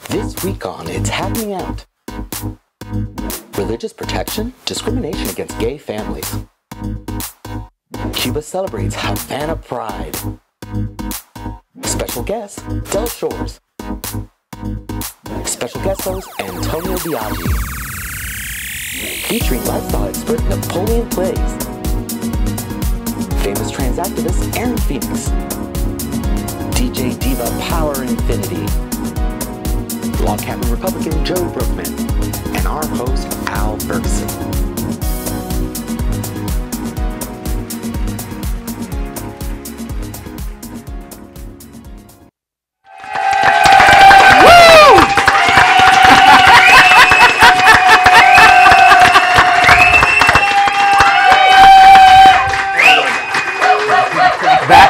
This week on It's Happening Out. Religious protection, discrimination against gay families. Cuba celebrates Havana Pride. Special guest, Jello Shots. Special guest host, Antonio Biaggi. Featuring lifestyle expert NapoleonPlays. Famous trans activist Aaron Phoenix. DJ Diva Power Infiniti. Log cabin Republican Joe Brookman. And our host, Al Ferguson.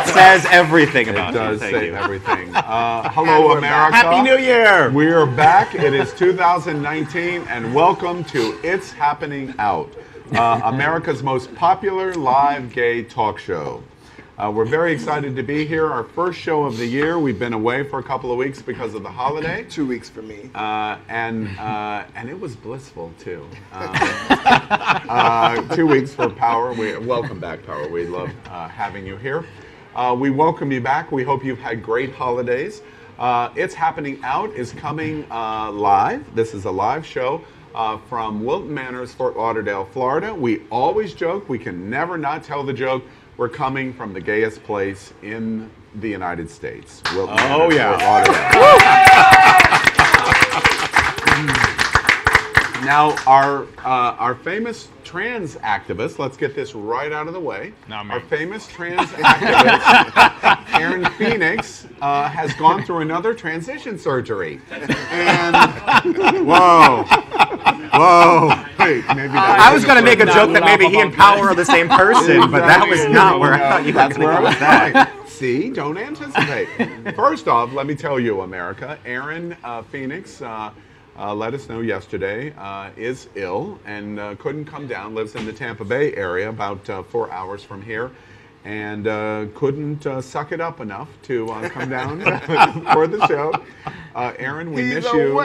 Says everything about it. Does say everything. Hello, America. Happy New Year. We are back. It is 2019, and welcome to It's Happening Out, America's most popular live gay talk show. We're very excited to be here. Our first show of the year. We've been away for a couple of weeks because of the holiday. 2 weeks for me. And it was blissful too. 2 weeks for Power. Welcome back, Power. We love having you here. We welcome you back. We hope you've had great holidays. It's Happening Out is coming live. This is a live show from Wilton Manors, Fort Lauderdale, Florida. We always joke. We can never not tell the joke. We're coming from the gayest place in the United States. Wilton Manors, Fort Lauderdale. Now, our famous trans activist, let's get this right out of the way. Our famous trans activist, Aaron Phoenix, has gone through another transition surgery. And, whoa, wait, maybe I was going to make a joke that maybe he and Power are the same person, but that was not where I thought you were going to go with that. See, don't anticipate. First off, let me tell you, America, Aaron Phoenix, let us know yesterday, is ill and couldn't come down, lives in the Tampa Bay area, about 4 hours from here, and couldn't suck it up enough to come down for the show. Aaron, we miss you.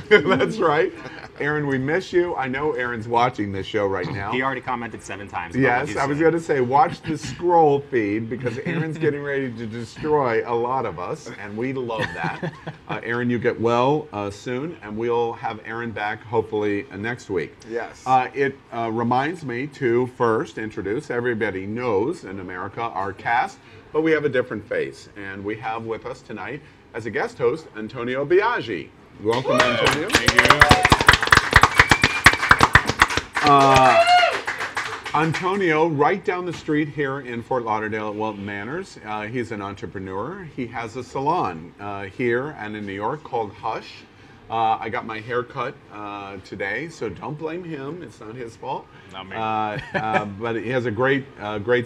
That's right. Aaron, we miss you. I know Aaron's watching this show right now. He already commented 7 times. Yes, I was going to say, watch the scroll feed because Aaron's getting ready to destroy a lot of us, and we love that. Aaron, you get well soon, and we'll have Aaron back hopefully next week. Yes. It reminds me to first introduce, everybody knows in America, our cast, but we have a different face, and we have with us tonight as a guest host, Antonio Biaggi. Welcome, Antonio. Thank you. Antonio, right down the street here in Fort Lauderdale at Wilton Manors. He's an entrepreneur. He has a salon here and in New York called Hush. I got my hair cut today, so don't blame him. It's not his fault. Not me. But he has a great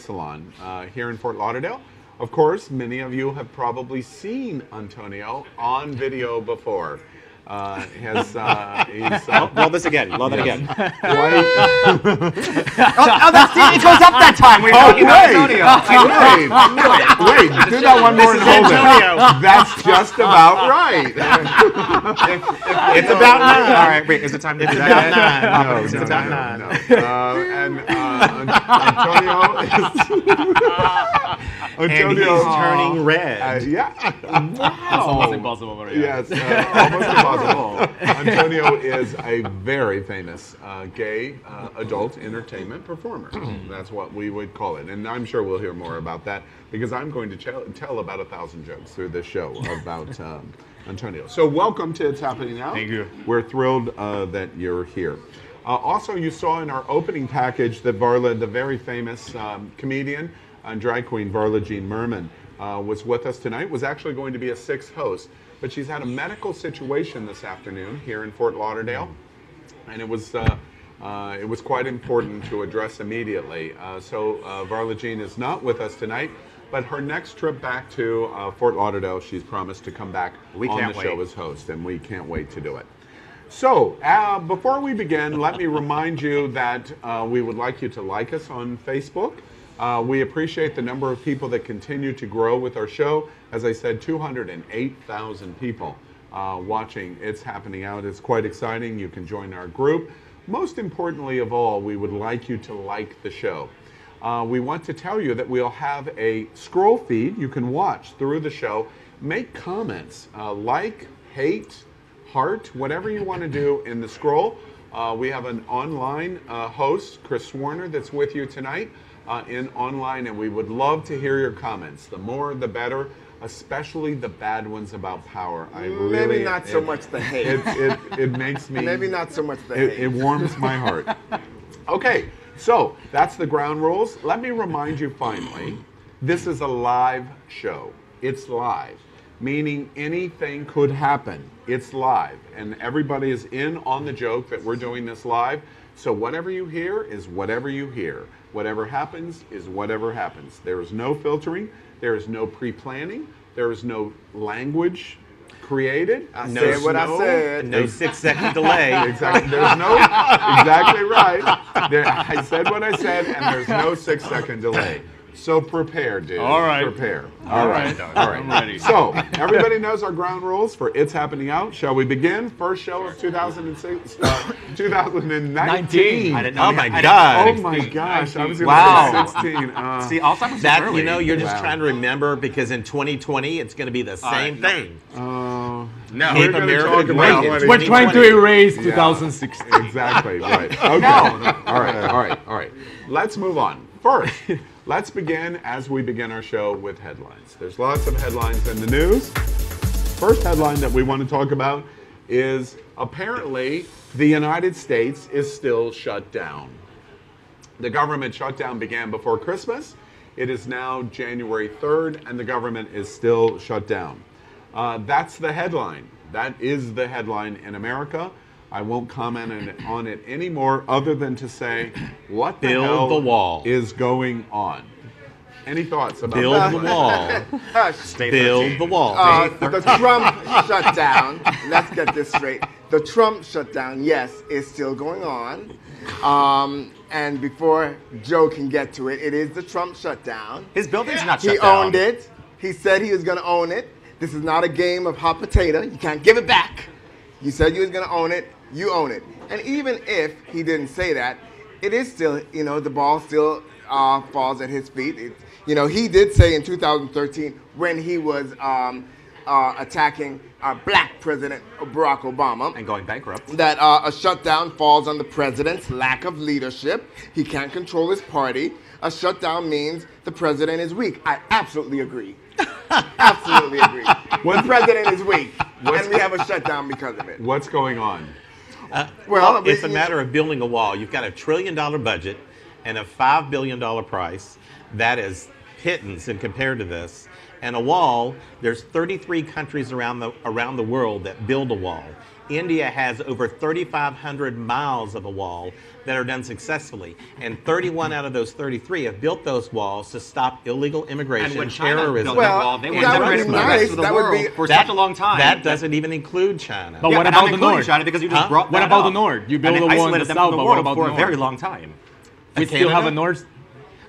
salon here in Fort Lauderdale. Of course, many of you have probably seen Antonio on video before. Roll this again. Roll that again. White. It goes up that time. Wait, do that one more and hold it. That's just about right. It's about 9. All right, wait, is it time to do that? It's about 9. No. Antonio is turning red. Yeah. Wow. That's almost impossible. Yes, almost impossible. Antonio is a very famous gay adult entertainment performer. That's what we would call it. And I'm sure we'll hear more about that because I'm going to tell about 1,000 jokes through this show about Antonio. So welcome to It's Happening Now. Thank you. We're thrilled that you're here. Also, you saw in our opening package that Varla, the very famous comedian and drag queen Varla Jean Merman, was with us tonight, was actually going to be a 6th host, but she's had a medical situation this afternoon here in Fort Lauderdale, and it was quite important to address immediately. So Varla Jean is not with us tonight, but her next trip back to Fort Lauderdale, she's promised to come back on the show as host, and we can't wait to do it. So, before we begin, let me remind you that we would like you to like us on Facebook. We appreciate the number of people that continue to grow with our show. As I said, 208,000 people watching It's Happening Out. It's quite exciting. You can join our group. Most importantly of all, we would like you to like the show. We want to tell you that we'll have a scroll feed you can watch through the show. Make comments, like, hate, heart, whatever you want to do in the scroll. We have an online host, Chris Warner, that's with you tonight in online, and we would love to hear your comments. The more, the better, especially the bad ones about power. Maybe not so much the hate. It makes me... Maybe not so much the hate. It warms my heart. Okay, so that's the ground rules. Let me remind you finally, this is a live show. It's live, meaning anything could happen. It's live, and everybody is in on the joke that we're doing this live. So whatever you hear is whatever you hear. Whatever happens is whatever happens. There is no filtering. There is no pre-planning. There is no language created. I said what I said. No 6-second delay. Exactly. There's no, exactly right. I said what I said, and there's no 6-second delay. So prepare, dude. All right. Prepare. All right. All right. I'm ready. So everybody knows our ground rules for It's Happening Out. Shall we begin? First show of 2006, 2019. I didn't know. Oh my God. Oh my gosh. I was going Wow. to say 16. See, Alzheimer's is That, early. you know, you're just Wow. trying to remember because in 2020 it's going to be the same thing. No. We're going to talk about what We're trying to erase 2016. Exactly, right. Okay. All right. Let's move on. First, let's begin as we begin our show with headlines. There's lots of headlines in the news. First headline that we want to talk about is apparently the United States is still shut down. The government shutdown began before Christmas. It is now January 3rd, and the government is still shut down. That's the headline. That is the headline in America. I won't comment on it anymore other than to say, what the hell the wall. is going on? Any thoughts about Build that? the wall. Hush. Build the wall. The Trump shutdown, let's get this straight. The Trump shutdown, yes, is still going on. And before Joe can get to it, it is the Trump shutdown. His building's not shut He down. owned it. He said he was going to own it. This is not a game of hot potato. You can't give it back. You said you was going to own it. You own it. And even if he didn't say that, it is still, you know, the ball still falls at his feet. You know, he did say in 2013 when he was attacking black President Barack Obama And going bankrupt. that a shutdown falls on the president's lack of leadership. He can't control his party. A shutdown means the president is weak. I absolutely agree. Absolutely agree. The president is weak, and we have a shutdown because of it. What's going on? Well, It's a matter of building a wall. You've got a $1 trillion budget and a $5 billion price. That is pittance in compared to this. And a wall, there's 33 countries around the world that build a wall. India has over 3,500 miles of a wall that are done successfully. And 31 out of those 33 have built those walls to stop illegal immigration, And when China terrorism. built their wall, they were that would separated be from the nice. rest of the That would world be- for such a long time. That doesn't even include China. But Yeah, what but about I'm the including North? China because you just brought What that about up. the North? You build And the they wall in isolated the them south, from but the what world about for the a very North? long time. We still have a North.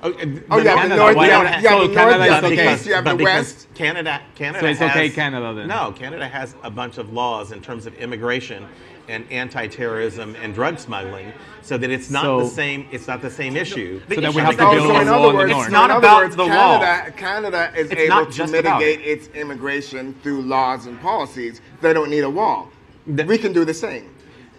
Oh, you have the Canada. North, Why you not? have the North, So you Canada have is the okay. East, you have the But because West. Canada So it's okay, has- Canada, then? No, Canada has a bunch of laws in terms of immigration and anti-terrorism and drug smuggling, so that it's not So- the same. It's not the same issue. So then we have to So build in a other wall in the words, North. It's not in other about words, the wall. Canada is It's able not to just about mitigate it. its immigration through laws and policies. They don't need a wall. We can do the same.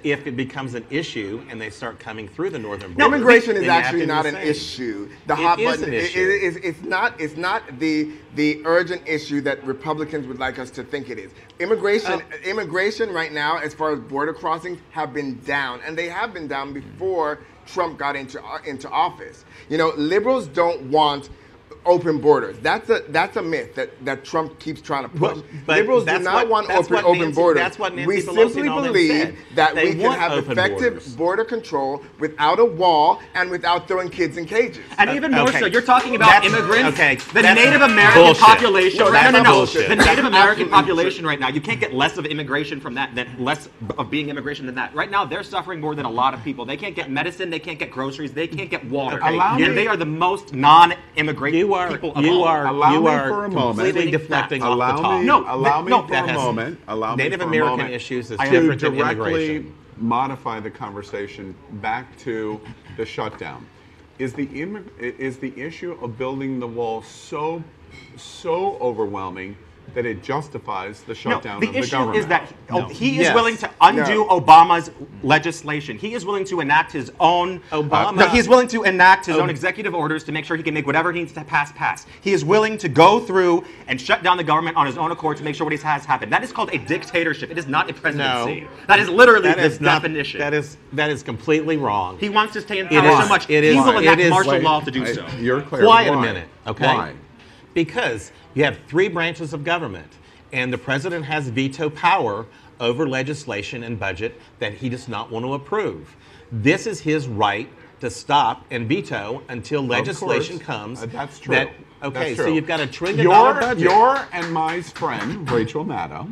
If it becomes an issue and they start coming through the northern border, Immigration then is you have actually to do not the an same. issue. The It hot is button. an issue. It's not the urgent issue that Republicans would like us to think it is. Immigration right now, as far as border crossings, have been down, and they have been down before Trump got into office. You know, liberals don't want open borders. That's a myth that Trump keeps trying to push. Well, but Liberals do that's not what- want that's what open Nancy- borders. that's what Nancy We Pelosi simply and all them believe said. that They we can want have open effective borders. border control without a wall and without throwing kids in cages. And even more Okay. so, you're talking about That's- immigrants. okay, The that's Native American bullshit. population. No, that's no. bullshit. The Native American Absolutely population right now, you can't get less of immigration from that, than less of being immigration than that. Right now, they're suffering more than a lot of people. They can't get medicine, they can't get groceries, they can't get water. Allow me- And they are the most non-immigrant Do people of you all. are Allow you me are for a moment. completely deflecting off the Allow top. me, No, allow me no, for that a has moment. Allow me Native for a American moment issues is to different than directly immigration. modify the conversation back to the shutdown. Is the issue of building the wall so overwhelming that it justifies the shutdown the of the issue government? is that he is Yes. willing to undo Obama's legislation. He is willing to enact his own. He's willing to enact his own executive orders to make sure he can make whatever he needs to pass. He is willing to go through and shut down the government on his own accord to make sure what he has happen. That is called a dictatorship. It is not a presidency. No. That is literally That the is not, definition. that is completely wrong. He wants to stay in It power is- so much. it He is- will enact it is- martial Wait, law to do so. You're clear. Quiet a Why? minute, okay? Why? Because you have 3 branches of government, and the president has veto power over legislation and budget that he does not want to approve. This is his right to stop and veto until legislation comes. That's true. Okay, That's so true. you've got a $1 trillion budget. Your and my friend, Rachel Maddow.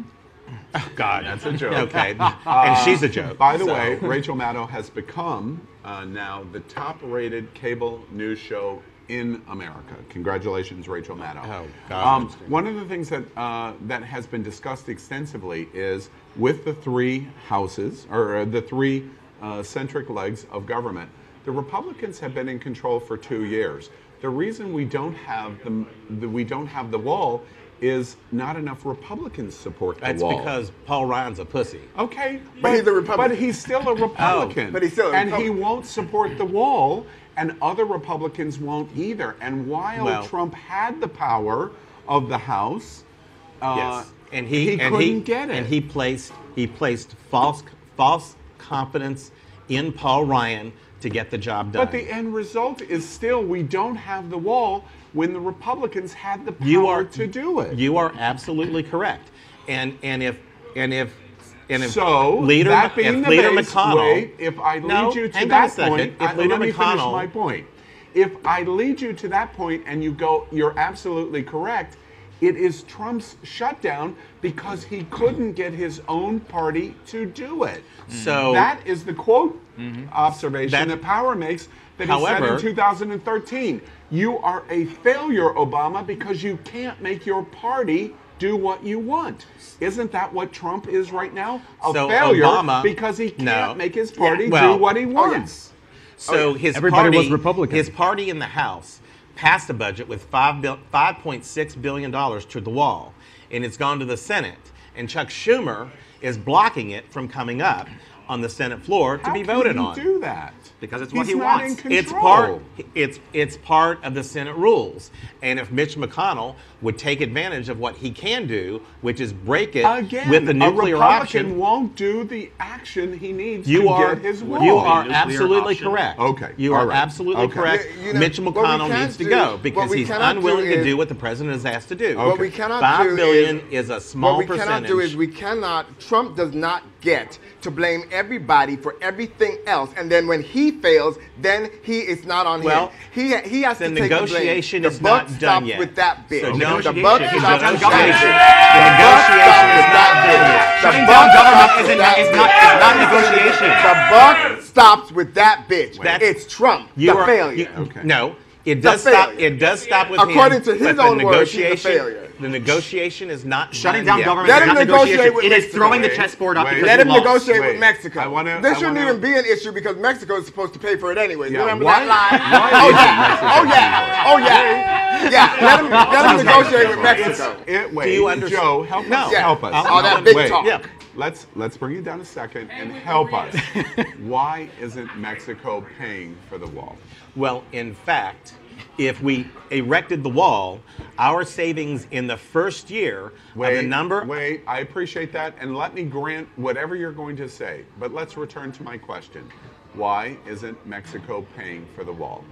God, That's a joke. Okay, and she's a joke. By the so- way, Rachel Maddow has become now the top-rated cable news show in America. Congratulations, Rachel Maddow. Oh, God. One of the things that that has been discussed extensively is with the 3 houses, or the 3 centric legs of government, the Republicans have been in control for 2 years. The reason we don't have the wall is not enough Republicans support the That's wall. because Paul Ryan's a pussy. Okay, But he's a Republican. But he's still a Republican. But he's still a and he Republican. won't support the wall, and other Republicans won't either. And while Well- Trump had the power of the House, Yes, and he couldn't get it. And he placed false confidence in Paul Ryan to get the job done. But the end result is still we don't have the wall when the Republicans had the power You are to do it. You are absolutely correct. And if So, Leader that being if the Leader base, McConnell, wait, if I lead No, you to hang on a that second. point, If Leader let me finish McConnell- my point. If I lead you to that point and you go, you're absolutely correct, it is Trump's shutdown because he couldn't get his own party to do it. So That is the quote observation That- that Power makes that he However- said in 2013. You are a failure, Obama, because you can't make your party do what you want. Isn't that what Trump is right now? A So failure Obama- because he can't No. make his party Well- do what he wants. So his Everybody party, was Republican. His party in the House passed a budget with $5.6 billion to the wall, and it's gone to the Senate. And Chuck Schumer is blocking it from coming up on the Senate floor to How be can voted he on. do that? Because it's what He's he not wants. in It's control. part of the Senate rules. And if Mitch McConnell would take advantage of what he can do, which is break it Again, with the nuclear a Republican option, won't do the action he needs you to are get his wall. you are Nuclear absolutely option. correct. Okay, You all are right. absolutely Okay. correct. You know, Mitch what we McConnell can't needs to do- go what because we he's cannot unwilling do to is- do what the president is asked to do. What we cannot $5 do billion is a small What we percentage. cannot do is Trump does not get to blame everybody for everything else, and then when he fails, then it's not on Well, him. He has the to take the blame. negotiation The is buck not done stops yet. with that bitch. So The negotiation- buck the stops with that negotiation- bitch. the negotiation is not done yet. The Shutting buck down government stops is with not- that is bitch. not negotiation. The buck stops with that bitch. That's- It's Trump, You the are- failure. you- Okay. No, it does stop. failure. It does stop with According him, to his but the own words, he's a negotiation- failure. The negotiation is not Shutting done down yet. government Let is him not negotiate negotiation. with It is Mexico. throwing the Wait, chessboard out wait. because Let he him lost. negotiate Wait, with Mexico. I wanna- This I shouldn't wanna- even be an issue because Mexico is supposed to pay for it anyways. Yeah, Remember why- that line? why Oh isn't yeah. Mexico Oh yeah. Oh yeah. Yeah. Let him negotiate with Mexico. Wait, Do you understand? Joe, help No. us. Yeah. Help us. All that big Wait, talk. Yeah. Let's bring it down a second and help us. Why isn't Mexico paying for the wall? Well, in fact, if we erected the wall, our savings in the first year of the number. Wait, I appreciate that, and let me grant whatever you're going to say. But let's return to my question. Why isn't Mexico paying for the wall?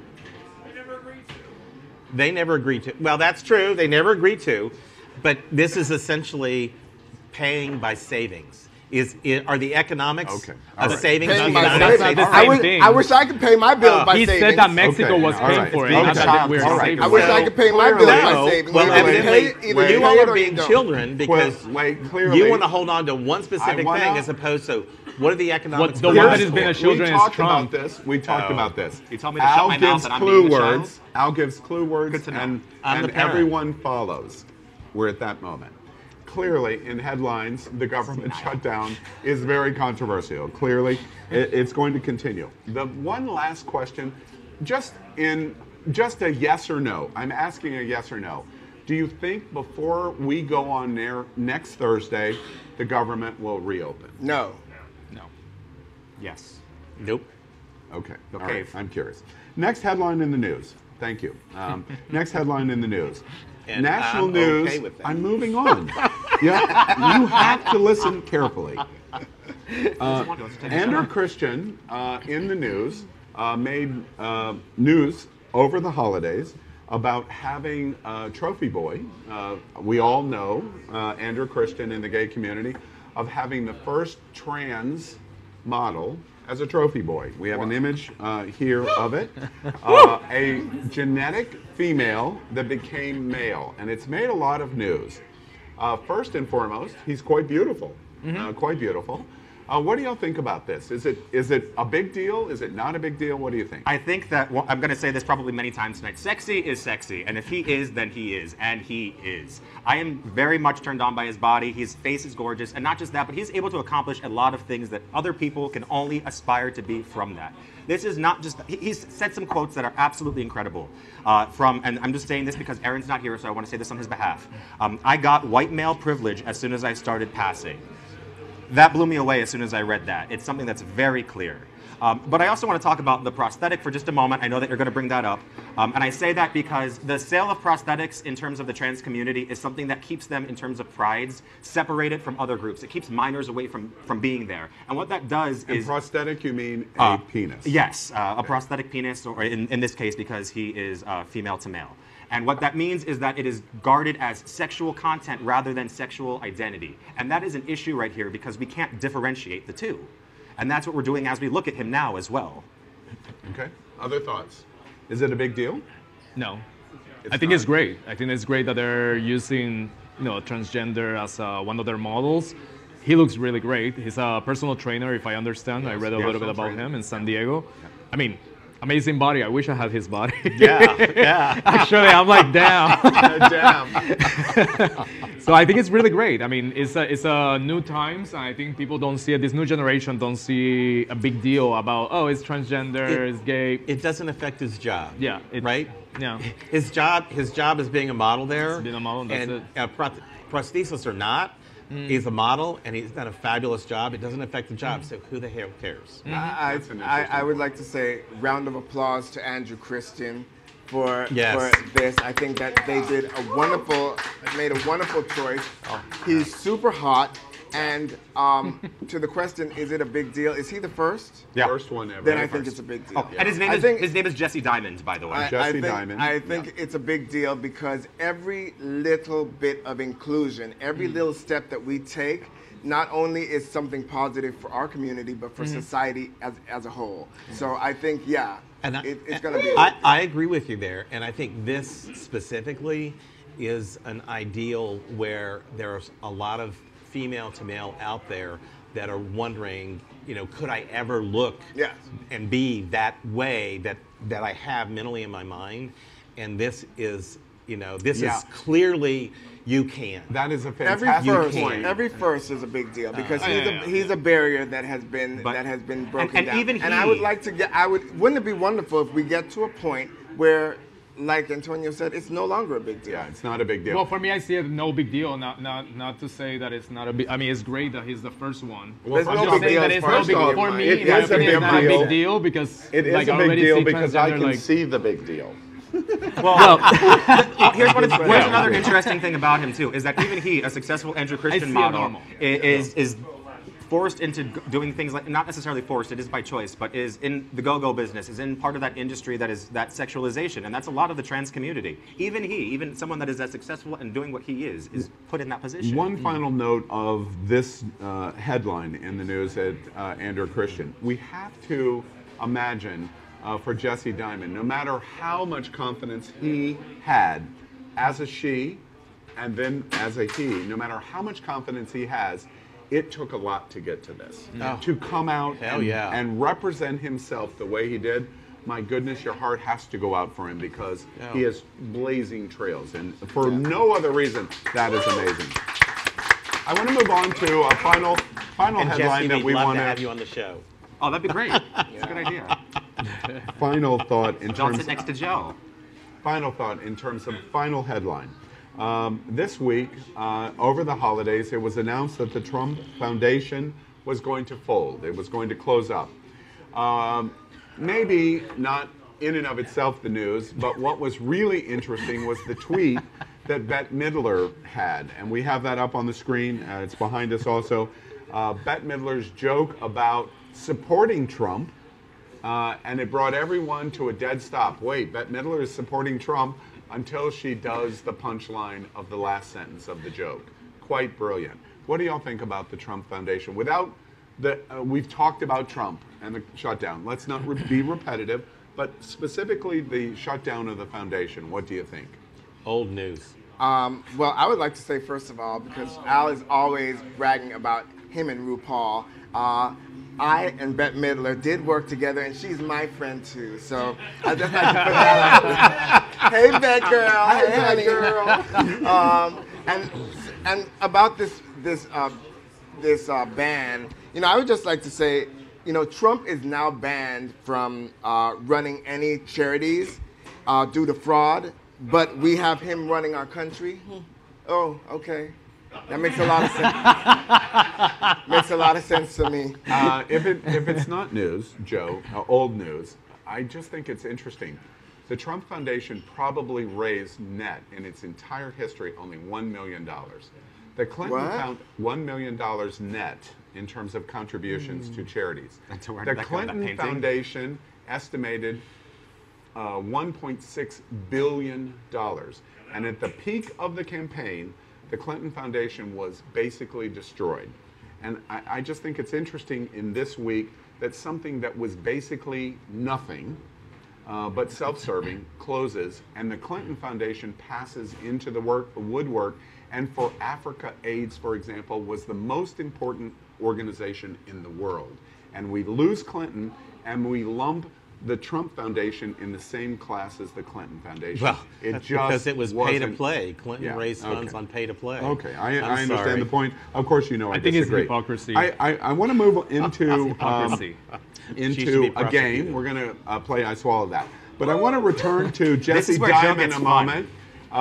They never agreed to. Well, that's true. They never agreed to. But this is essentially paying by savings. Are the economics Okay. All of right. savings Paying of the by United savings. That's States? not the I same wish, thing. I wish I could pay my bills by He savings. said that Mexico Okay, was all paying right. for it, Okay. not that we're All right. saving. I wish So, I could pay my bills No, by savings. well, Either you evidently, pay- either you pay all it are or you being don't. children because Clearly, you want to hold on to one specific I wanna- thing as opposed to What are the economics? The one that has been a children is Trump. We talked about this. You told me to shut my mouth and I'm being a child? Al gives clue words, Good to know. and everyone follows. We're at that moment. Clearly, in headlines, the government shutdown is very controversial. Clearly, it's going to continue. The one last question, just a yes or no. I'm asking a yes or no. Do you think before we go on there next Thursday, the government will reopen? No. No. Yes. Nope. Okay. Okay. All right. I'm curious. Next headline in the news. Thank you. Next headline in the news. And National I'm news. okay with that. I'm moving on. Yeah, you have to listen carefully. Andrew Christian in the news made news over the holidays about having a trophy boy. We all know Andrew Christian in the gay community of having the first trans model as a trophy boy. We have an image here of it. A genetic female that became male, and it's made a lot of news. First and foremost, he's quite beautiful, quite beautiful. What do y'all think about this? Is it a big deal? Is it not a big deal? What do you think? I think that, well, I'm going to say this probably many times tonight. Sexy is sexy, and if he is, then he is, and he is. I am very much turned on by his body. His face is gorgeous, and not just that, but he's able to accomplish a lot of things that other people can only aspire to be from that. This is not just, he's said some quotes that are absolutely incredible. And I'm just saying this because Aaron's not here, so I want to say this on his behalf. I got white male privilege as soon as I started passing. That blew me away as soon as I read that. It's something that's very clear. But I also want to talk about the prosthetic for just a moment. I know that you're going to bring that up. And I say that because the sale of prosthetics in terms of the trans community is something that keeps them, in terms of prides, separated from other groups. It keeps minors away from being there. And what that does is... prosthetic, you mean a penis? Yes, a prosthetic penis, or in this case, because he is female to male. And what that means is that it is guarded as sexual content rather than sexual identity. And that is an issue right here because we can't differentiate the two. And that's what we're doing as we look at him now as well. Okay. Other thoughts? Is it a big deal? No. I think it's great. I think it's great that they're using, transgender as one of their models. He looks really great. He's a personal trainer, if I understand. Yes, I read a little bit about him in San Diego. Yeah. I mean, amazing body. I wish I had his body. Yeah. Actually, I'm like, damn. Damn. So I think it's really great. I mean, it's a new times. I think people don't see it. This new generation don't see a big deal about, oh, it's transgender, it's gay. It doesn't affect his job. Yeah. Right? Yeah. His job is being a model there. Being a model, that's and it. Prosthesis or not, he's a model and he's done a fabulous job. It doesn't affect the job, so who the hell cares? I would like to say round of applause to Andrew Christian for this. I think that they made a wonderful choice. He's super hot. And to the question, is it a big deal? Is he the first? Yeah. First one ever. Then I think it's a big deal. Oh, and his name is Jesse Diamond, by the way. I think it's a big deal because every little bit of inclusion, every little step that we take, not only is something positive for our community, but for society as a whole. So I think, it's going to be. I agree with you there, and I think this specifically is an ideal where there's a lot of female to male out there that are wondering, could I ever look and be that way that I have mentally in my mind? And this is, is clearly you can. That is a fantastic point. Every first is a big deal because he's a barrier that has been broken down. And I would like to wouldn't it be wonderful if we get to a point where, like Antonio said, it's no longer a big deal. Yeah, it's not a big deal. Well, for me, I see it no big deal. Not to say that it's not a big. I mean, it's great that he's the first one. Well, I'm just saying that it's no big deal for me. It is a big deal because it is a big deal because I can see the big deal. Well, here's another interesting thing about him too is that even he, a successful Andrew Christian model, is forced into doing things like, not necessarily forced, it is by choice, but is in the go-go business, is in part of that industry that is that sexualization, and that's a lot of the trans community. Even someone that is as successful and doing what he is put in that position. One final note of this headline in the news at Andrew Christian. We have to imagine for Jesse Diamond, no matter how much confidence he had as a she and then as a he, no matter how much confidence he has, it took a lot to get to this. To come out and represent himself the way he did, my goodness, your heart has to go out for him because he is blazing trails. And for no other reason, that is amazing. I want to move on to a final and headline Jesse, that we want to have you on the show. Oh, that'd be great. That's a good idea. Final thought in Don't terms sit next to Joe. Final thought in terms of final headline. This week, over the holidays, it was announced that the Trump Foundation was going to fold. It was going to close up. Maybe not in and of itself the news, but what was really interesting was the tweet that Bette Midler had. And we have that up on the screen. It's behind us also. Bette Midler's joke about supporting Trump. And it brought everyone to a dead stop. Wait, Bette Midler is supporting Trump until she does the punchline of the last sentence of the joke. Quite brilliant. What do y'all think about the Trump Foundation? Without we've talked about Trump and the shutdown. Let's not be repetitive, but specifically the shutdown of the foundation. What do you think? Old news. Well, I would like to say, first of all, because Al is always bragging about him and RuPaul, I and Bette Midler did work together, and she's my friend too. So I just like to put that out there. Hey, Bette girl. Hey, honey. And about this ban, I would just like to say, Trump is now banned from running any charities due to fraud, but we have him running our country. Oh, okay. That makes a lot of sense. Makes a lot of sense to me. If it's not news, Joe, old news, I just think it's interesting. The Trump Foundation probably raised net in its entire history only $1 million. The Clinton found $1 million net in terms of contributions to charities. The Clinton Foundation estimated $1.6 billion. And at the peak of the campaign, the Clinton Foundation was basically destroyed. And I just think it's interesting in this week that something that was basically nothing but self-serving closes, and the Clinton Foundation passes into the woodwork. And for Africa, AIDS, for example, was the most important organization in the world. And we lose Clinton, and we lump the Trump Foundation in the same class as the Clinton Foundation. Well, that's because it was pay to play. Clinton raised funds on pay to play. Okay, I understand the point. Of course, I think disagree. it's hypocrisy. I want to move into a game. You. We're going to play I Swallow That. But I want to return to Jesse Dime in a moment.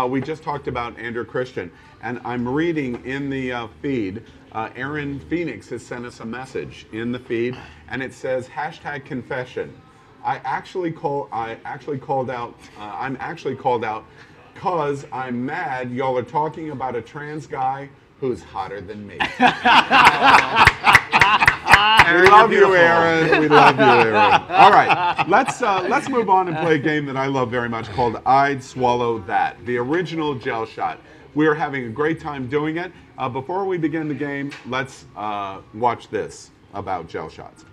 We just talked about Andrew Christian, and I'm reading in the feed, Aaron Phoenix has sent us a message in the feed, and it says, #confession. I'm actually called out because I'm mad y'all are talking about a trans guy who's hotter than me. We love you, Aaron. We love you, Aaron. All right, let's move on and play a game that I love very much called I'd Swallow That, the original Jello Shot. We are having a great time doing it. Before we begin the game, let's watch this about Jello Shots.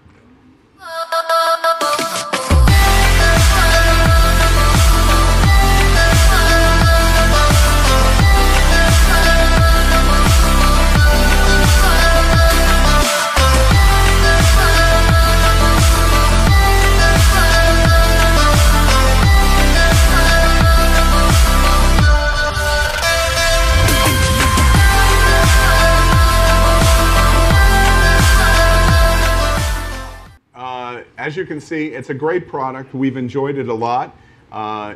As you can see, it's a great product. We've enjoyed it a lot.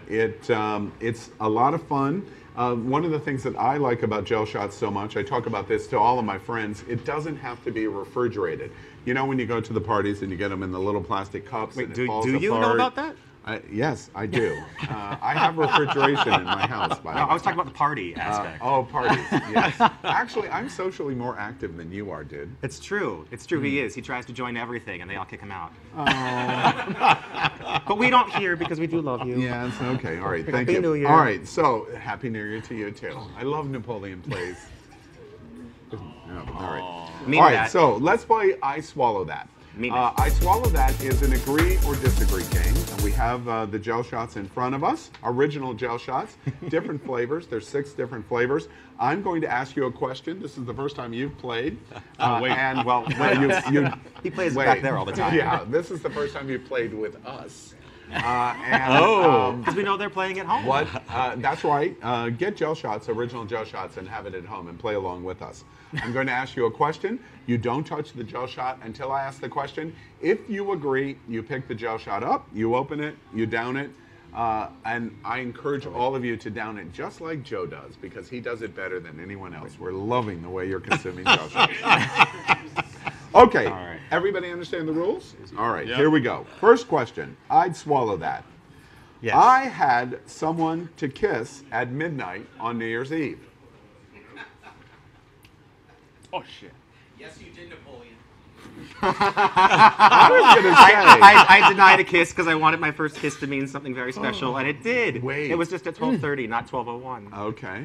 It's a lot of fun. One of the things that I like about Jello Shots so much, I talk about this to all of my friends, it doesn't have to be refrigerated. You know when you go to the parties and you get them in the little plastic cups and it falls apart? Do you know about that? Yes, I do. I have refrigeration in my house. By the way. I was talking about the party aspect. Parties, yes. Actually, I'm socially more active than you are, dude. It's true. It's true. He is. He tries to join everything, and they all kick him out. Oh. But we don't hear because we do love you. Yes, okay. All right, thank you. Happy New Year. All right, so Happy New Year to you, too. I love NapoleonPlays. All right. Mean All right, that. so let's play I Swallow That. Mean it. I Swallow That is an agree or disagree game. And we have the Jello Shots in front of us, original Jello Shots, different flavors. There's 6 different flavors. I'm going to ask you a question. This is the first time you've played. Wait. And He plays back there all the time. Yeah, this is the first time you've played with us. Because we know they're playing at home. What? That's right. Get Jello Shots, original Jello Shots, and have it at home and play along with us. I'm going to ask you a question. You don't touch the Jello Shot until I ask the question. If you agree, you pick the Jello Shot up, you open it, you down it, and I encourage all of you to down it just like Joe does, because he does it better than anyone else. We're loving the way you're consuming Jello Shots. Okay, All right. Everybody understand the rules? All right, Here we go. First question. I'd swallow that. Yes. I had someone to kiss at midnight on New Year's Eve. Oh shit. Yes, you did, Napoleon. I was going to say. I denied a kiss because I wanted my first kiss to mean something very special, and it did. Wait. It was just at 12:30, not 12:01. Okay.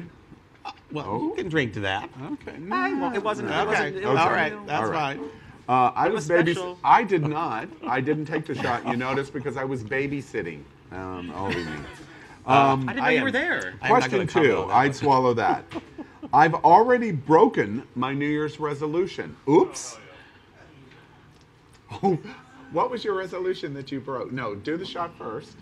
Well, you can drink to that. Okay. Well, it wasn't. Okay. It All wasn't right. you know. That's All right. fine. I It was was special. I did not. I didn't take the shot. You noticed because I was babysitting all evening. I didn't know I you am- were there. I'm not Question gonna comment 2. on that I'd one. swallow that. I've already broken my New Year's resolution. Oops. Oh, what was your resolution that you broke? No, do the shot first.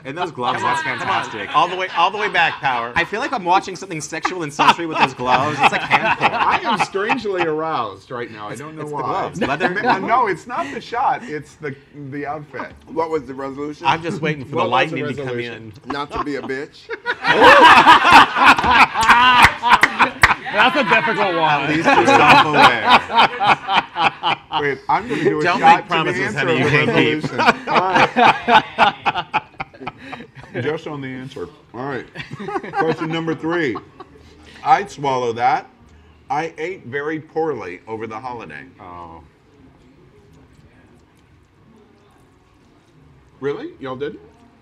And those gloves, that's fantastic. All the way back, Power. I feel like I'm watching something sexual and sensory with those gloves. It's like hand porn. I am strangely aroused right now. I don't know It's the why. gloves. Leather. No, it's not the shot. It's the outfit. What was the resolution? I'm just waiting for What the was the lightning to come resolution? in. Not to be a bitch. That's a difficult one. These two self-aware. Wait, I'm going to do a Don't shot make promises, to the honey, answer you of the can't keep. resolution. All right. Just on the answer. All right. Question number 3. I'd swallow that. I ate very poorly over the holiday. Oh. Really? Y'all did?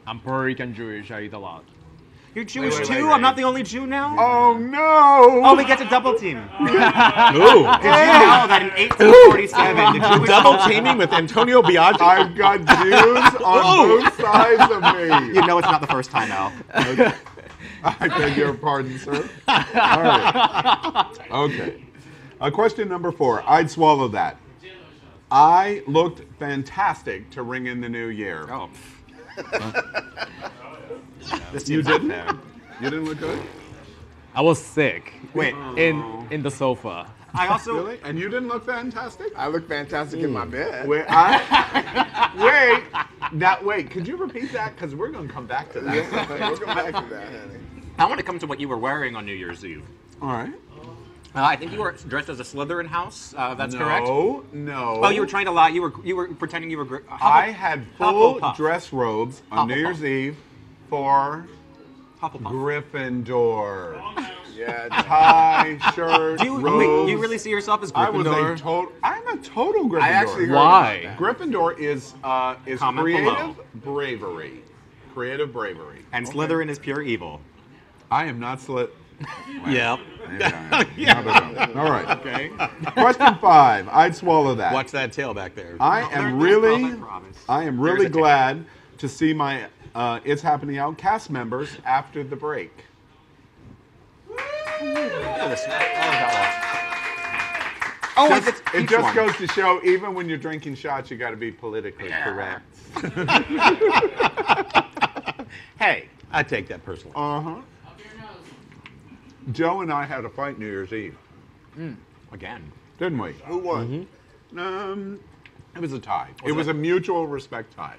I'm Puerto Rican Jewish. I eat a lot. You're Jewish wait, too? wait. I'm not the only Jew now? Oh, no. Oh, we get to double team. Ooh. Did you know that in 1847, the Jewish Double teaming with Antonio Biaggi. I've got Jews on both sides of me. You know it's not the first time, Al. Okay. I beg your pardon, sir. All right. Okay. Question number 4. I'd swallow that. I looked fantastic to ring in the new year. Oh. This You team's up didn't? there. You didn't look good? I was sick. Wait. In the sofa. I also. Really? And you didn't look fantastic? I look fantastic in my bed. Wait, wait, could you repeat that? Because we're going to come back to that. We'll come back to that, honey. I want to come to what you were wearing on New Year's Eve. All right. I think you were dressed as a Slytherin house. That's correct. No. Oh, you were trying to lie. You were pretending you were. I had full Hufflepuff. dress robes on New Hufflepuff. Year's Eve for Hufflepuff. Gryffindor. Yeah. Tie, shirt, Do you, robes. wait, you really see yourself as I was Gryffindor? I'm a total Gryffindor. I actually heard Why? about Gryffindor is Comment creative below. bravery. Creative bravery. And Slytherin is pure evil. I am not slit. Yep. Yeah. All right. Okay. Question 5. I'd swallow that. Watch that tail back there. I There- am there's really, comment, promise. I am There's really a glad to see my It's Happening Out cast members after the break. Look at this. Oh, Just- it's it each just one. goes to show, even when you're drinking shots, you got to be politically correct. Hey, I take that personally. Uh-huh. Joe and I had a fight New Year's Eve, Again. didn't we? Who won? It was a tie. It was a mutual respect tie.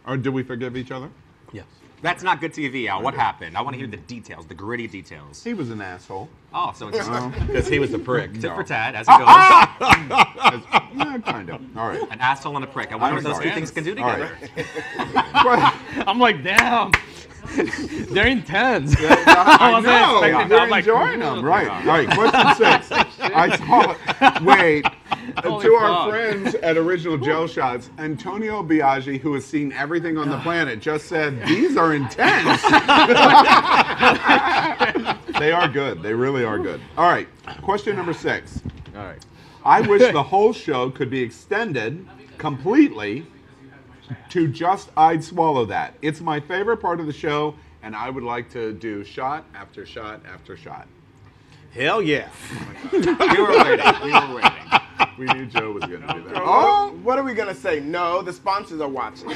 Or did we forgive each other? Yes. That's not good TV, Al. What happened? I want to hear the details, the gritty details. He was an asshole. Oh, so it's Because he was the prick. tit for tat, as it goes. Yeah, kind of. All right. An asshole and a prick. I wonder what those sorry. two things can do All together. right. I'm like, damn. They're intense. I wasn't know. expecting that. You're I'm like, enjoying them. Right. All right. Question 6. I saw. Wait. Holy To our fuck. friends at Original Jello Shots, Antonio Biaggi, who has seen everything on the planet, just said, these are intense. They are good. They really are good. All right. Question number 6. All right. I wish the whole show could be extended completely to just I'd Swallow That. It's my favorite part of the show, and I would like to do shot after shot after shot. Hell yeah. We were waiting. We were waiting. We knew Joe was going to do that. Oh, what are we going to say? No, the sponsors are watching.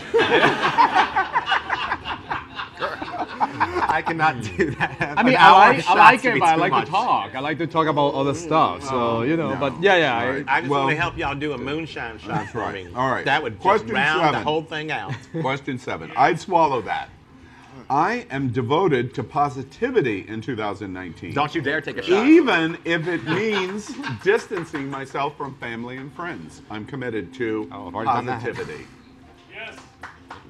I cannot do that. I mean, I like it, but I like to talk. I like to talk about other stuff. So, you know, no. but yeah. Right. I just want to help y'all do a moonshine shot That's for right. me. All right. That would just Question round 7. the whole thing out. Question 7. I'd swallow that. I am devoted to positivity in 2019. Don't you dare take a shot. Even if it means distancing myself from family and friends. I'm committed to I've already done that. positivity. Yes.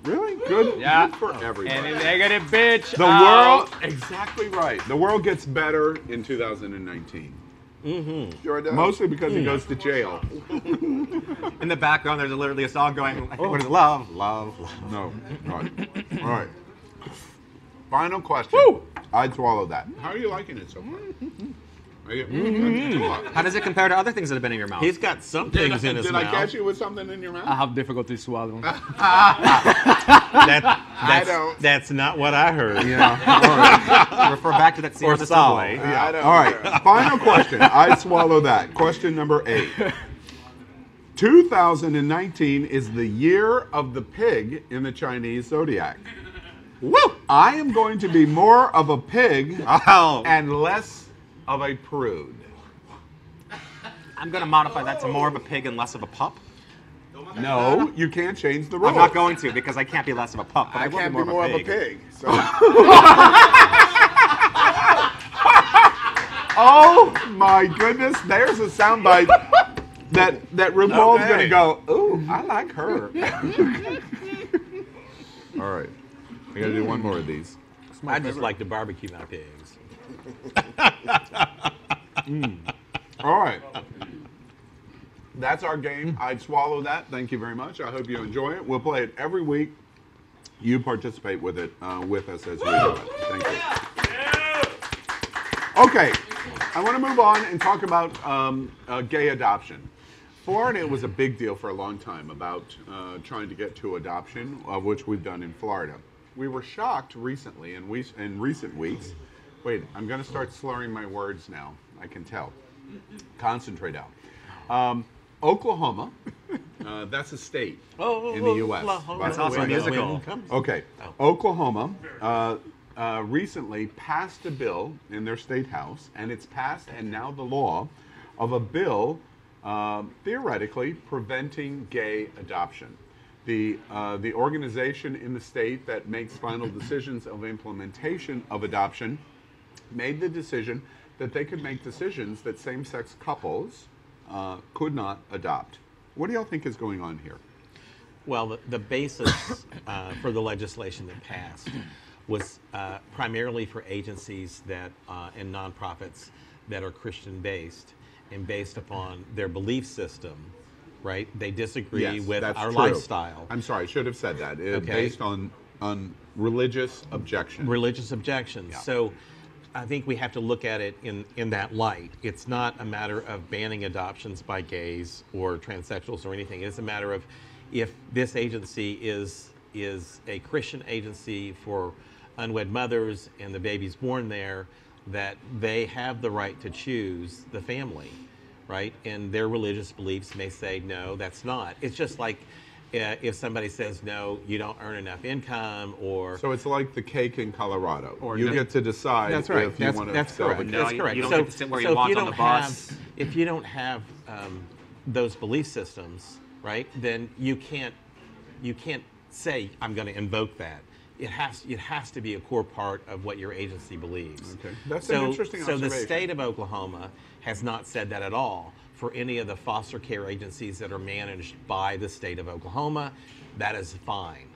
Really? Good. Yeah. Good for everybody. Any negative bitch. The world, exactly right. The world gets better in 2019. Sure does. Mostly because he goes to jail. In the background, there's literally a song going, what is it? Love, love, love. No. Right. All right. Final question. Woo! I'd swallow that. How are you liking it so far? Are you? How does it compare to other things that have been in your mouth? He's got some things in his Did mouth. I catch you with something in your mouth? I have difficulty swallowing. That's not what I heard. Refer back to that scene Or with the Saul. subway. I don't All right. Final question. I'd swallow that. Question number 8. 2019 is the year of the pig in the Chinese zodiac. Woo! I am going to be more of a pig Oh. and less of a prude. I'm going to modify that to more of a pig and less of a pup. No, you can't change the rules. I'm not going to because I can't be less of a pup, but I, I will can't be more, of a pig. So Oh my goodness! There's a soundbite that RuPaul's Okay. gonna go. Ooh, I like her. All right, I gotta do one more of these. I just like to barbecue my pigs. All right. That's our game. I'd swallow that. Thank you very much. I hope you enjoy it. We'll play it every week. You participate with it with us as we do it. Thank you. Okay, I want to move on and talk about gay adoption. Florida was a big deal for a long time about trying to get to adoption, of which we've done in Florida. We were shocked recently, in recent weeks. Wait, I'm going to start slurring my words now. I can tell. Concentrate out. Oklahoma, that's a state in the U.S. That's also a musical. Okay, Oklahoma recently passed a bill in their state house, and it's passed and now the law of a bill theoretically preventing gay adoption. The organization in the state that makes final decisions of implementation of adoption made the decision that they could make decisions that same-sex couples could not adopt. What do y'all think is going on here? Well, the basis for the legislation that passed was primarily for agencies that and nonprofits that are Christian-based and based upon their belief system, right? They disagree Yes, with that's our true. lifestyle. I'm sorry, I should have said that. Okay. Based on religious objections. Religious objections. Yeah. So I think we have to look at it in that light. It's not a matter of banning adoptions by gays or transsexuals or anything. It's a matter of if this agency is a Christian agency for unwed mothers and the babies born there, that they have the right to choose the family, right? And their religious beliefs may say, no, that's not. It's just like if somebody says, no, you don't earn enough income, or... So it's like the cake in Colorado. Or you no- get to decide That's right. if you want to That's correct. No, That's correct. you don't so, get to sit where so you if want you on don't the bus. if you don't have those belief systems, right, then you can't say I'm going to invoke that. It has to be a core part of what your agency believes. Okay. That's an interesting So the observation. state of Oklahoma has not said that at all for any of the foster care agencies that are managed by the state of Oklahoma. That is fine.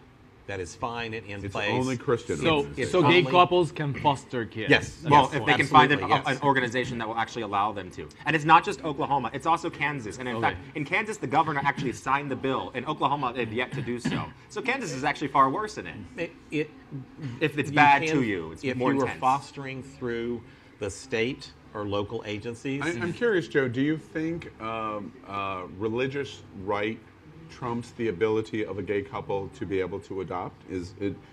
That is fine and in It's place. only Christian. So, It's so gay only- couples can foster kids. Yes. Well, yes, if they can find absolutely, yes. an organization that will actually allow them to. And it's not just Oklahoma, it's also Kansas. And in fact, in Kansas, the governor actually signed the bill. In Oklahoma, they've yet to do so. So Kansas is actually far worse in it. If it's bad to you, it's if more you were intense. fostering through the state or local agencies. I'm curious, Joe, do you think religious right trumps the ability of a gay couple to be able to adopt?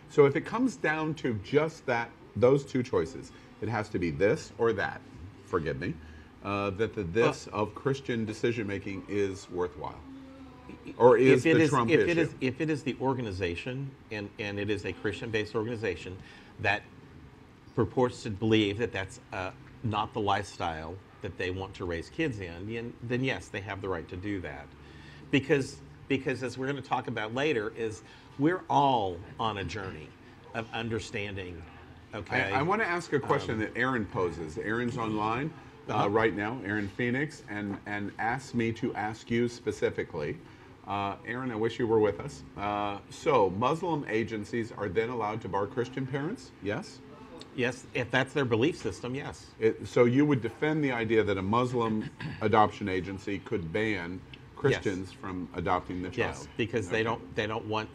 So if it comes down to just those two choices, it has to be this or that, forgive me, that the this of Christian decision-making is worthwhile? Or is the Trump issue? If it is the organization, and it is a Christian-based organization that purports to believe that that's not the lifestyle that they want to raise kids in, then yes, they have the right to do that. Because as we're going to talk about later, is we're all on a journey of understanding. Okay. I want to ask a question that Aaron poses. Aaron's online right now, Aaron Phoenix, and asked me to ask you specifically. Aaron, I wish you were with us. So Muslim agencies are then allowed to bar Christian parents? Yes? Yes, if that's their belief system, yes. So you would defend the idea that a Muslim adoption agency could ban Christians from adopting the child? Yes, because they want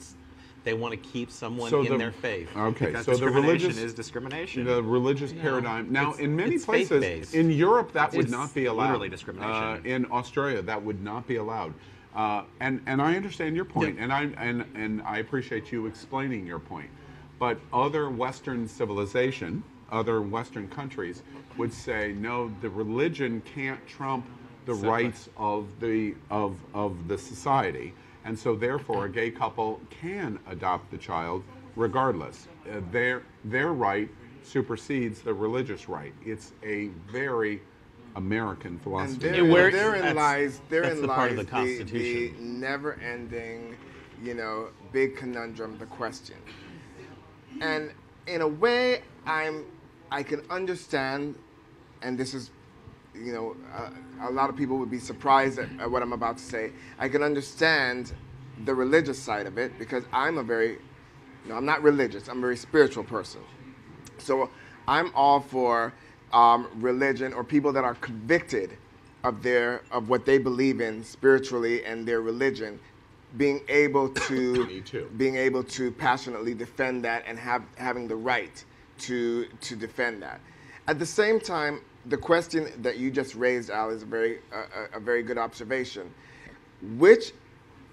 to keep someone in their faith. Okay, because so the religious is discrimination. The religious paradigm. Now, in many places, faith-based. in Europe, that would not be allowed. Literally discrimination. In Australia, that would not be allowed. And I understand your point, and I appreciate you explaining your point. But other Western civilization, other Western countries would say, no, the religion can't trump the rights of the society, and so therefore a gay couple can adopt the child regardless. Their right supersedes the religious right. It's a very American philosophy. And therein lies part of the the Constitution. never-ending, big conundrum, the question. And in a way, I can understand, and this is, a lot of people would be surprised at what I'm about to say. I can understand the religious side of it because I'm I'm not religious. I'm a very spiritual person. So I'm all for religion, or people that are convicted of what they believe in spiritually and their religion, being able to passionately defend that and having the right to defend that. At the same time, the question that you just raised, Al, is a very good observation. Which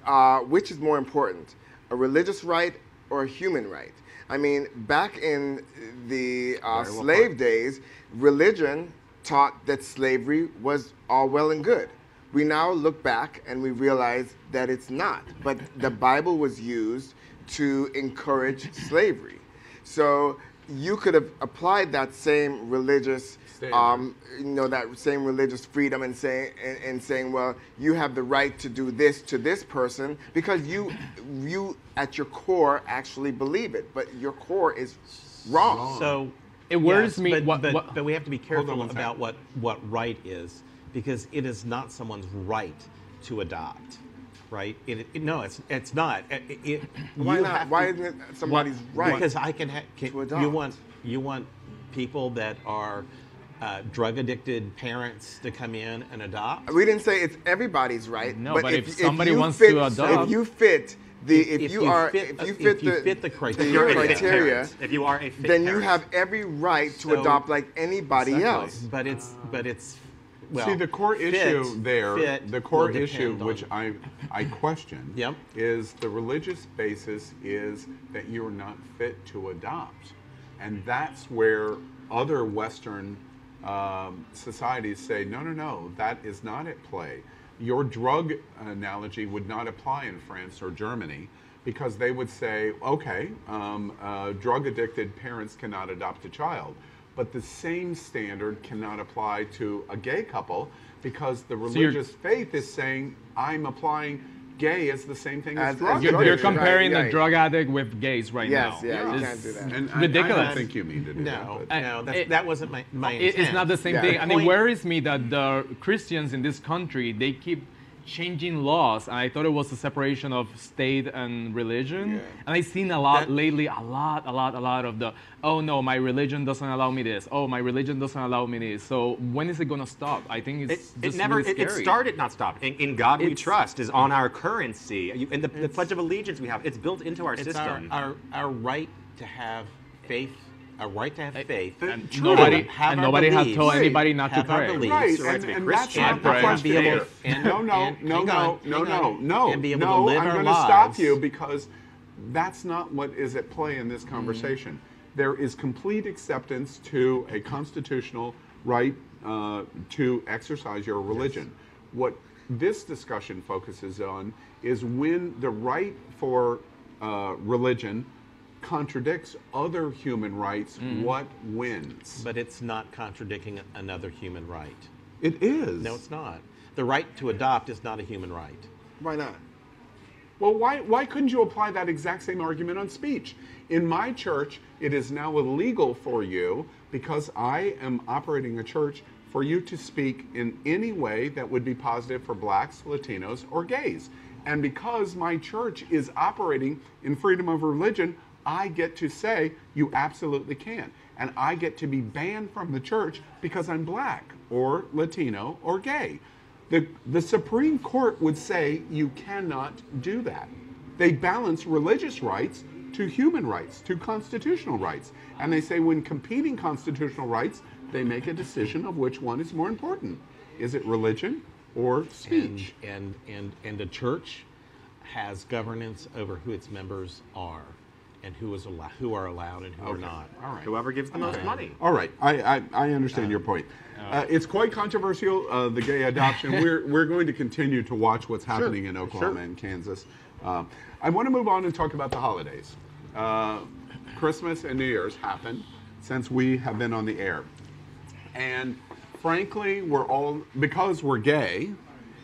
is more important, a religious right or a human right? I mean, back in the slave days, religion taught that slavery was all well and good. We now look back and we realize that it's not. But the Bible was used to encourage slavery. So you could have applied that same religious, that same religious freedom and saying, well, you have the right to do this to this person because you at your core actually believe it, but your core is wrong. So it worries me. But we have to be careful about what right is, because it is not someone's right to adopt. Right? No, it's not. Why not? Why isn't it somebody's right? Because to adopt? You want people that are drug addicted parents to come in and adopt. We didn't say it's everybody's right. No, but if somebody wants to adopt, if you fit the criteria, if you are a fit then parent, you have every right to adopt like anybody else. But it's. Well, see, the core issue there, the core issue which I question, is the religious basis is that you're not fit to adopt. And that's where other Western societies say, no, that is not at play. Your drug analogy would not apply in France or Germany, because they would say, okay, drug-addicted parents cannot adopt a child. But the same standard cannot apply to a gay couple, because the religious faith is saying, I'm applying gay as the same thing as drug addict. You're comparing a drug addict with gays right now. Yes, you can't do that. And ridiculous. I don't think you mean to do that. That wasn't my intent. It's not the same thing. And it worries me that the Christians in this country, they keep changing laws, and I thought it was a separation of state and religion. Yeah. And I've seen a lot lately, a lot of the, oh no, my religion doesn't allow me this. Oh, my religion doesn't allow me this. So when is it going to stop? I think it's really scary. It started not stopped. In God we trust is on our currency. And the Pledge of Allegiance we have, it's built into our system. Our right to have faith a right to have faith. And True. nobody Have and our nobody has beliefs. told anybody not to Have our pray. beliefs. Right, right to be and that's Christian. not the Right. question And be here. able- and- No, and- hang on, no. and be able to live I'm our going to stop lives. you because that's not what is at play in this conversation. There is complete acceptance to a constitutional right to exercise your religion. What this discussion focuses on is when the right for religion contradicts other human rights, what wins? But it's not contradicting another human right. It is. No, it's not. The right to adopt is not a human right. Why not? Well, why couldn't you apply that exact same argument on speech? In my church, it is now illegal for you, because I am operating a church, for you to speak in any way that would be positive for blacks, Latinos, or gays. And because my church is operating in freedom of religion, I get to say you absolutely can't. And I get to be banned from the church because I'm black or Latino or gay. The Supreme Court would say you cannot do that. They balance religious rights to human rights, to constitutional rights. And they say when competing constitutional rights, they make a decision of which one is more important. Is it religion or speech? And the church has governance over who its members are, and who are allowed and who are not. All right. Whoever gives the most money. All right, I understand your point. It's quite controversial, the gay adoption. We're going to continue to watch what's happening in Oklahoma and Kansas. I want to move on and talk about the holidays. Christmas and New Year's happened since we have been on the air. And frankly, because we're gay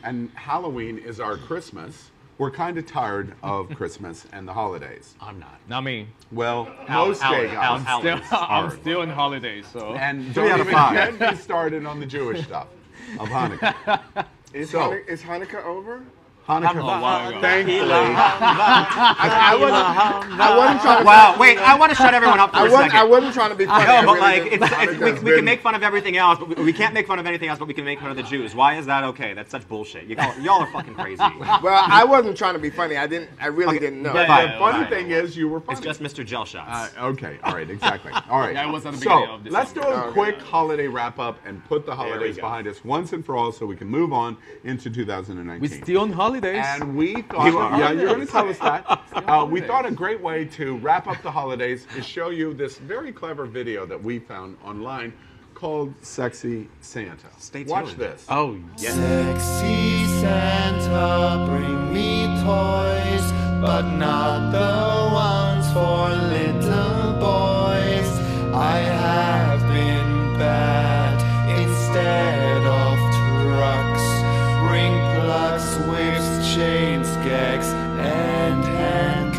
and Halloween is our Christmas, we're kind of tired of Christmas and the holidays. I'm not. Not me. Well, most gay guys. I'm still in holidays, so. And 3 don't out of even 5. get me started on the Jewish stuff of Hanukkah. Is Hanukkah over? Hanukkah. Thankfully. I wasn't trying to. Wow, wait, I want to shut everyone up for a second. I wasn't trying to be funny. No, I but really like, didn't. we can make fun of everything else, but we can't make fun of anything else, but we can make fun of the Jews. Why is that okay? That's such bullshit. Y'all are fucking crazy. Well, I wasn't trying to be funny. I really didn't know. The Fine, funny fine. thing is, you were funny. It's just Mr. Jello Shots. Okay, all right, exactly. All right. Yeah, I was at the beginning of this. Let's do a quick holiday wrap up and put the holidays behind us once and for all so we can move on into 2019. We're still on holidays. And we thought, yeah, you're going to tell us that. We thought a great way to wrap up the holidays is show you this very clever video that we found online called Sexy Santa. Stay tuned. Watch this. Oh, yes. Sexy Santa, bring me toys, but not the ones for little boys. I have been bad instead of trucks. Bring plugs, whips, chains, gags, and handcuffs.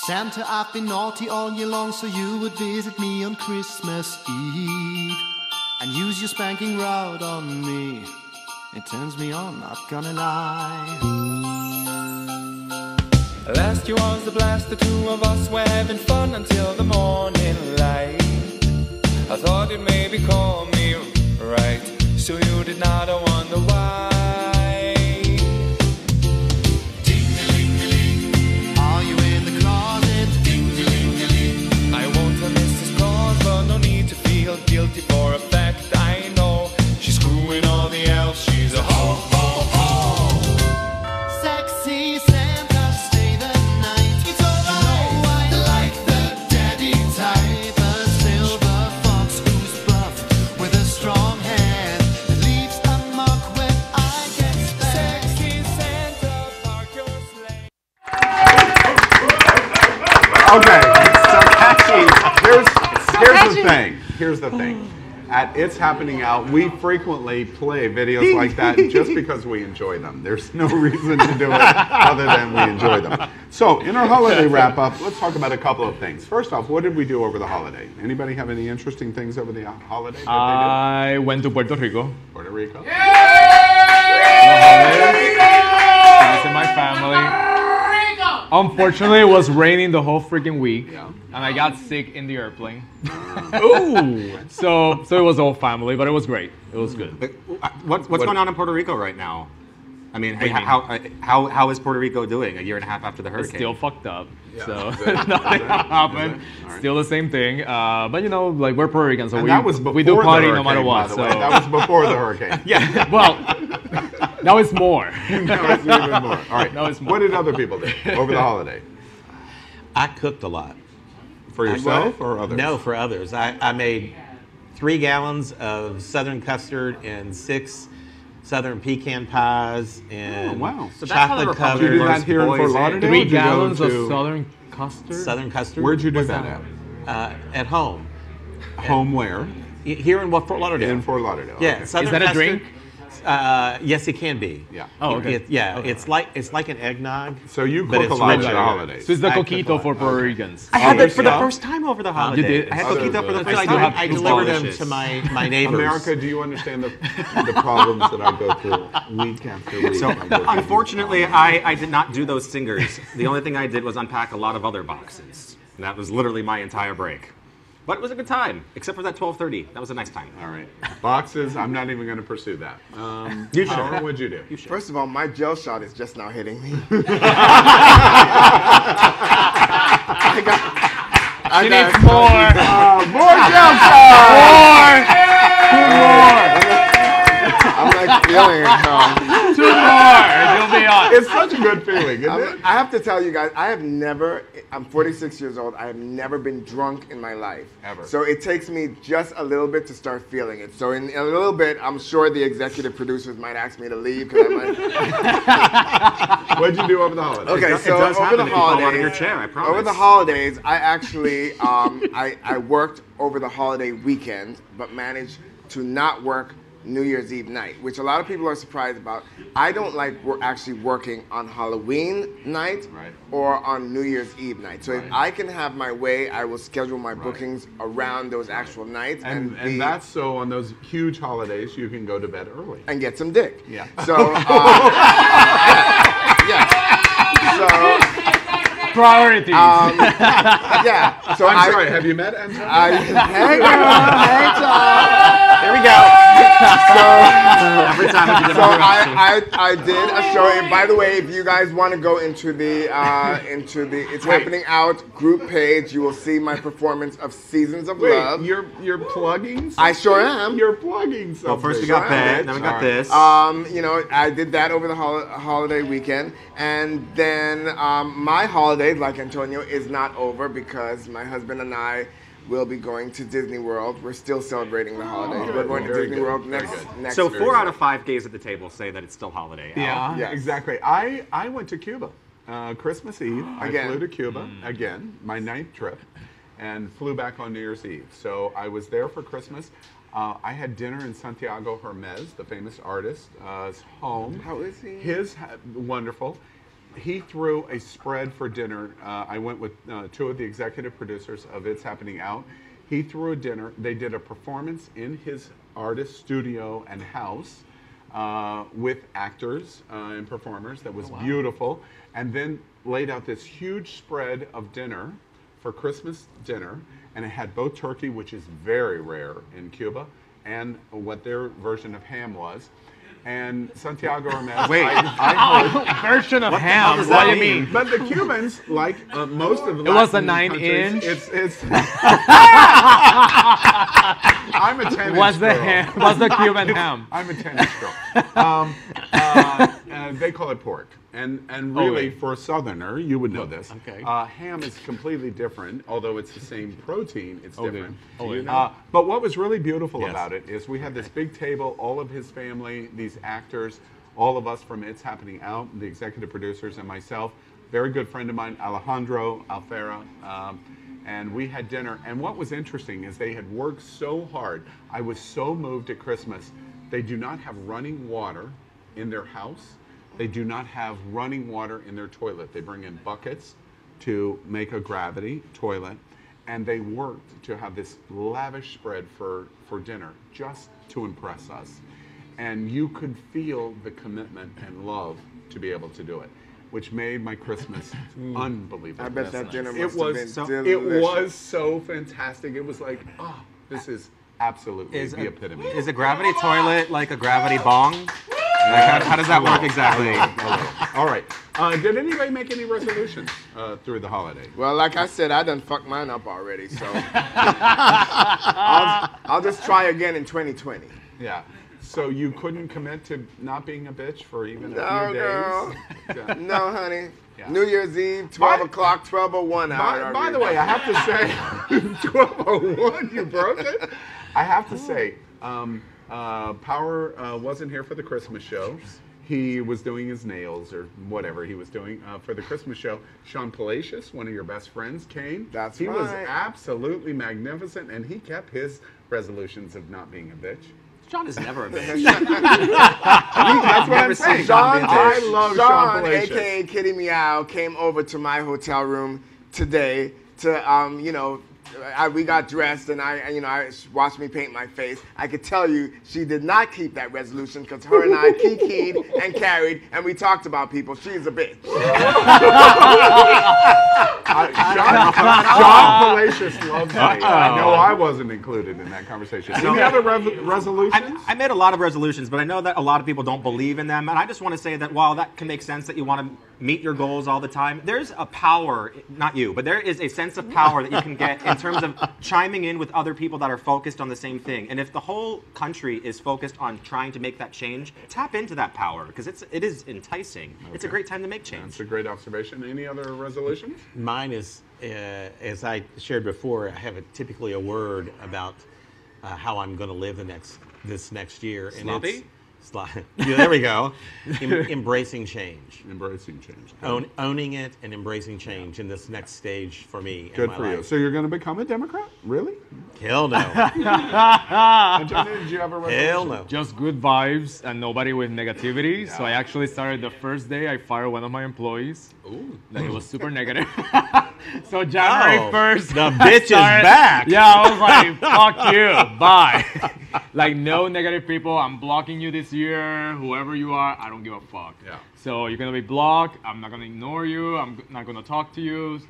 Santa, I've been naughty all year long, so you would visit me on Christmas Eve and use your spanking rod on me. It turns me on, not gonna lie. Last year was a blast, the two of us were having fun until the morning light. I thought it maybe called me right, so you did not wonder why. Ding-a-ling-a-ling, are you in the closet? Ding-a-ling-a-ling, I won't have Mrs. Claus, but no need to feel guilty for a fact I know. She's screwing all the elves, she's a ho, ho, ho. Sexy Santa, stay the night. It's alright. I like the daddy type, a silver fox who's buff with a strong hand that leaves a mark when I get spanked. Sexy Santa, park your sleigh. Okay, so here's the thing. Here's the thing. At It's Happening Out, we frequently play videos like that just because we enjoy them. There's no reason to do it other than we enjoy them. So, in our holiday wrap-up, let's talk about a couple of things. First off, what did we do over the holiday? Anybody have any interesting things over the holiday that I went to Puerto Rico. they did? Puerto Rico? Visited my family. Unfortunately, it was raining the whole freaking week, and I got sick in the airplane. Ooh. So it was all family, but it was great. It was good. What's going on in Puerto Rico right now? I mean, hey, how is Puerto Rico doing a year and a half after the hurricane? It's still fucked up. Yeah. So Is it? nothing Is it? happened. All right. Still the same thing. But you know, like we're Puerto Rican, so And that was before we do the party no hurricane, matter by what. the So way. That was before the hurricane. yeah, well, now it's more. Now it's even more. All right. Now it's more. What did other people do over the holiday? I cooked a lot. For yourself or others? No, for others. I made 3 gallons of Southern custard and 6 Southern pecan pies and wow. So that's how the chocolate Republic Did you do covered that here in boys Fort in. Lauderdale? 3 Did you go gallons of to- Southern custard. Southern custard. Where'd you do What's that that? At home. Home where? Here in Fort Lauderdale. In Fort Lauderdale. Yeah. Okay. Southern Is that a custard, drink? Yes, it can be. Yeah. Oh, okay. It's like an eggnog. So you but cook a it's lot really for the good. holidays. So it's the I cook coquito a lot. for Puerto Ricans. I had Other that for the stuff? first time over the holiday. You did? I had Other coquito for the good. first I, time. I, I It was deliver them delicious. to my neighbors. America, do you understand the problems that I go through week after week? So, I go through unfortunately, these I did not do those singers. The only thing I did was unpack a lot of other boxes. And that was literally my entire break. But it was a good time, except for that 12:30. That was a nice time. All right. Boxes, I'm not even going to pursue that. You should. Howard, what'd you do? First of all, my Jello shot is just now hitting me. She needs more. More jump shots! I'm like feeling it now. 2 more. You'll be on. It's such a good feeling, isn't it? I have to tell you guys, I'm 46 years old. I have never been drunk in my life. Ever. So it takes me just a little bit to start feeling it. So in a little bit, I'm sure the executive producers might ask me to leave because I might. What'd you do over the holidays? Okay, It so does over happen the if you fall out of holidays, your chair, I promise. over the holidays, I actually I worked over the holiday weekend, but managed to not work New Year's Eve night, which a lot of people are surprised about. I don't like actually working on Halloween night or on New Year's Eve night. So if I can have my way, I will schedule my bookings around those actual nights And that's so on those huge holidays, you can go to bed early. and get some dick. Yeah. So yeah. Priorities. Yeah. So I'm sorry, have you met Antonio? Hey girl, hey Tom. There we go. Every time I did So I did a show. And by the way, if you guys want to go into the It's Happening Out group page, you will see my performance of Seasons of Wait, Love. you're plugging something? I sure am. You're plugging something. Well, first we got that, then we got this. You know, I did that over the holiday weekend, and then my holiday, like Antonio, is not over because my husband and I will be going to Disney World. We're still celebrating the holidays. We're going to Very Disney good. World Very next. good. next So year. 4 out of 5 gays at the table say that it's still holiday. Yeah, Yes. exactly. I went to Cuba Christmas Eve. Again. I flew to Cuba again, my 9th trip, and flew back on New Year's Eve. So I was there for Christmas. I had dinner in Santiago Hermes, the famous artist's home. How is he? Wonderful. He threw a spread for dinner. I went with 2 of the executive producers of It's Happening Out. He threw a dinner. They did a performance in his artist studio and house with actors and performers that was beautiful, and then laid out this huge spread of dinner for Christmas dinner, and it had both turkey, which is very rare in Cuba, and what their version of ham was. And Santiago Hermes. Wait. I heard, Version of ham. does What that do you mean? mean? but the Cubans, like most of the It was a Latin 9 countries, inch? It's I'm a 10 What's inch the girl. ham? What's the Cuban ham? I'm a 10 inch girl. They call it pork. And really, Okay. for a southerner, you would know this. Okay. Ham is completely different, although it's the same protein, it's Okay. different. Okay. But what was really beautiful Yes. about it is we had this big table, all of his family, these actors, all of us from It's Happening Out, the executive producers, and myself. Very good friend of mine, Alejandro Alfera. And we had dinner. And what was interesting is they had worked so hard. I was so moved at Christmas. They do not have running water in their house. They do not have running water in their toilet. They bring in buckets to make a gravity toilet. And they worked to have this lavish spread for dinner just to impress us. And you could feel the commitment and love to be able to do it, which made my Christmas unbelievable. I bet that dinner It must have was been so, delicious. it was so fantastic. It was like, oh, this is absolutely the epitome. Is a gravity toilet like a gravity bong? How does that work exactly? All right. Did anybody make any resolutions through the holiday? Well, like I said, I done fucked mine up already, so I'll just try again in 2020. Yeah. So you couldn't commit to not being a bitch for even a No, few girl. days? Yeah. No, honey. Yeah. New Year's Eve, 12 o'clock, 12:01 hour. By the way, I have to say, 12:01, you broke it. I have to say, Power wasn't here for the Christmas show. He was doing his nails or whatever he was doing for the Christmas show. Sean Palacios, one of your best friends, came. He was absolutely magnificent, and he kept his resolutions of not being a bitch. John is never a bitch. That's what I'm saying. I love Sean Palacios. a.k.a. Kitty Meow, came over to my hotel room today to, we got dressed and I watched me paint my face. I could tell you she did not keep that resolution because her and I kikied and carried and we talked about people. She's a bitch. Sean Palacios loves me. I know I wasn't included in that conversation. Any other resolutions? I made a lot of resolutions, but I know that a lot of people don't believe in them. And I just want to say that while that can make sense that you want to meet your goals all the time, there's a power, not you, but there is a sense of power that you can get in terms of chiming in with other people that are focused on the same thing. And if the whole country is focused on trying to make that change, tap into that power because it is enticing. Okay. It's a great time to make change. That's a great observation. Any other resolutions? Mine is, as I shared before, I have typically a word about how I'm going to live this next year. Sloppy? Yeah, there we go. Embracing change. Embracing change. Owning it and embracing change in this next stage for me. Good for you. So you're going to become a Democrat? Really? Hell no. Antonio, did you have a resolution? Hell no. Just good vibes and nobody with negativity. Yeah. So I actually started the first day I fired one of my employees. Ooh. Like it was super negative. So January 1st. The bitch is back. Yeah, I was like, fuck you. Bye. Like no negative people. I'm blocking you this year. Whoever you are, I don't give a fuck. Yeah. So you're gonna be blocked. I'm not gonna ignore you. I'm not gonna talk to you.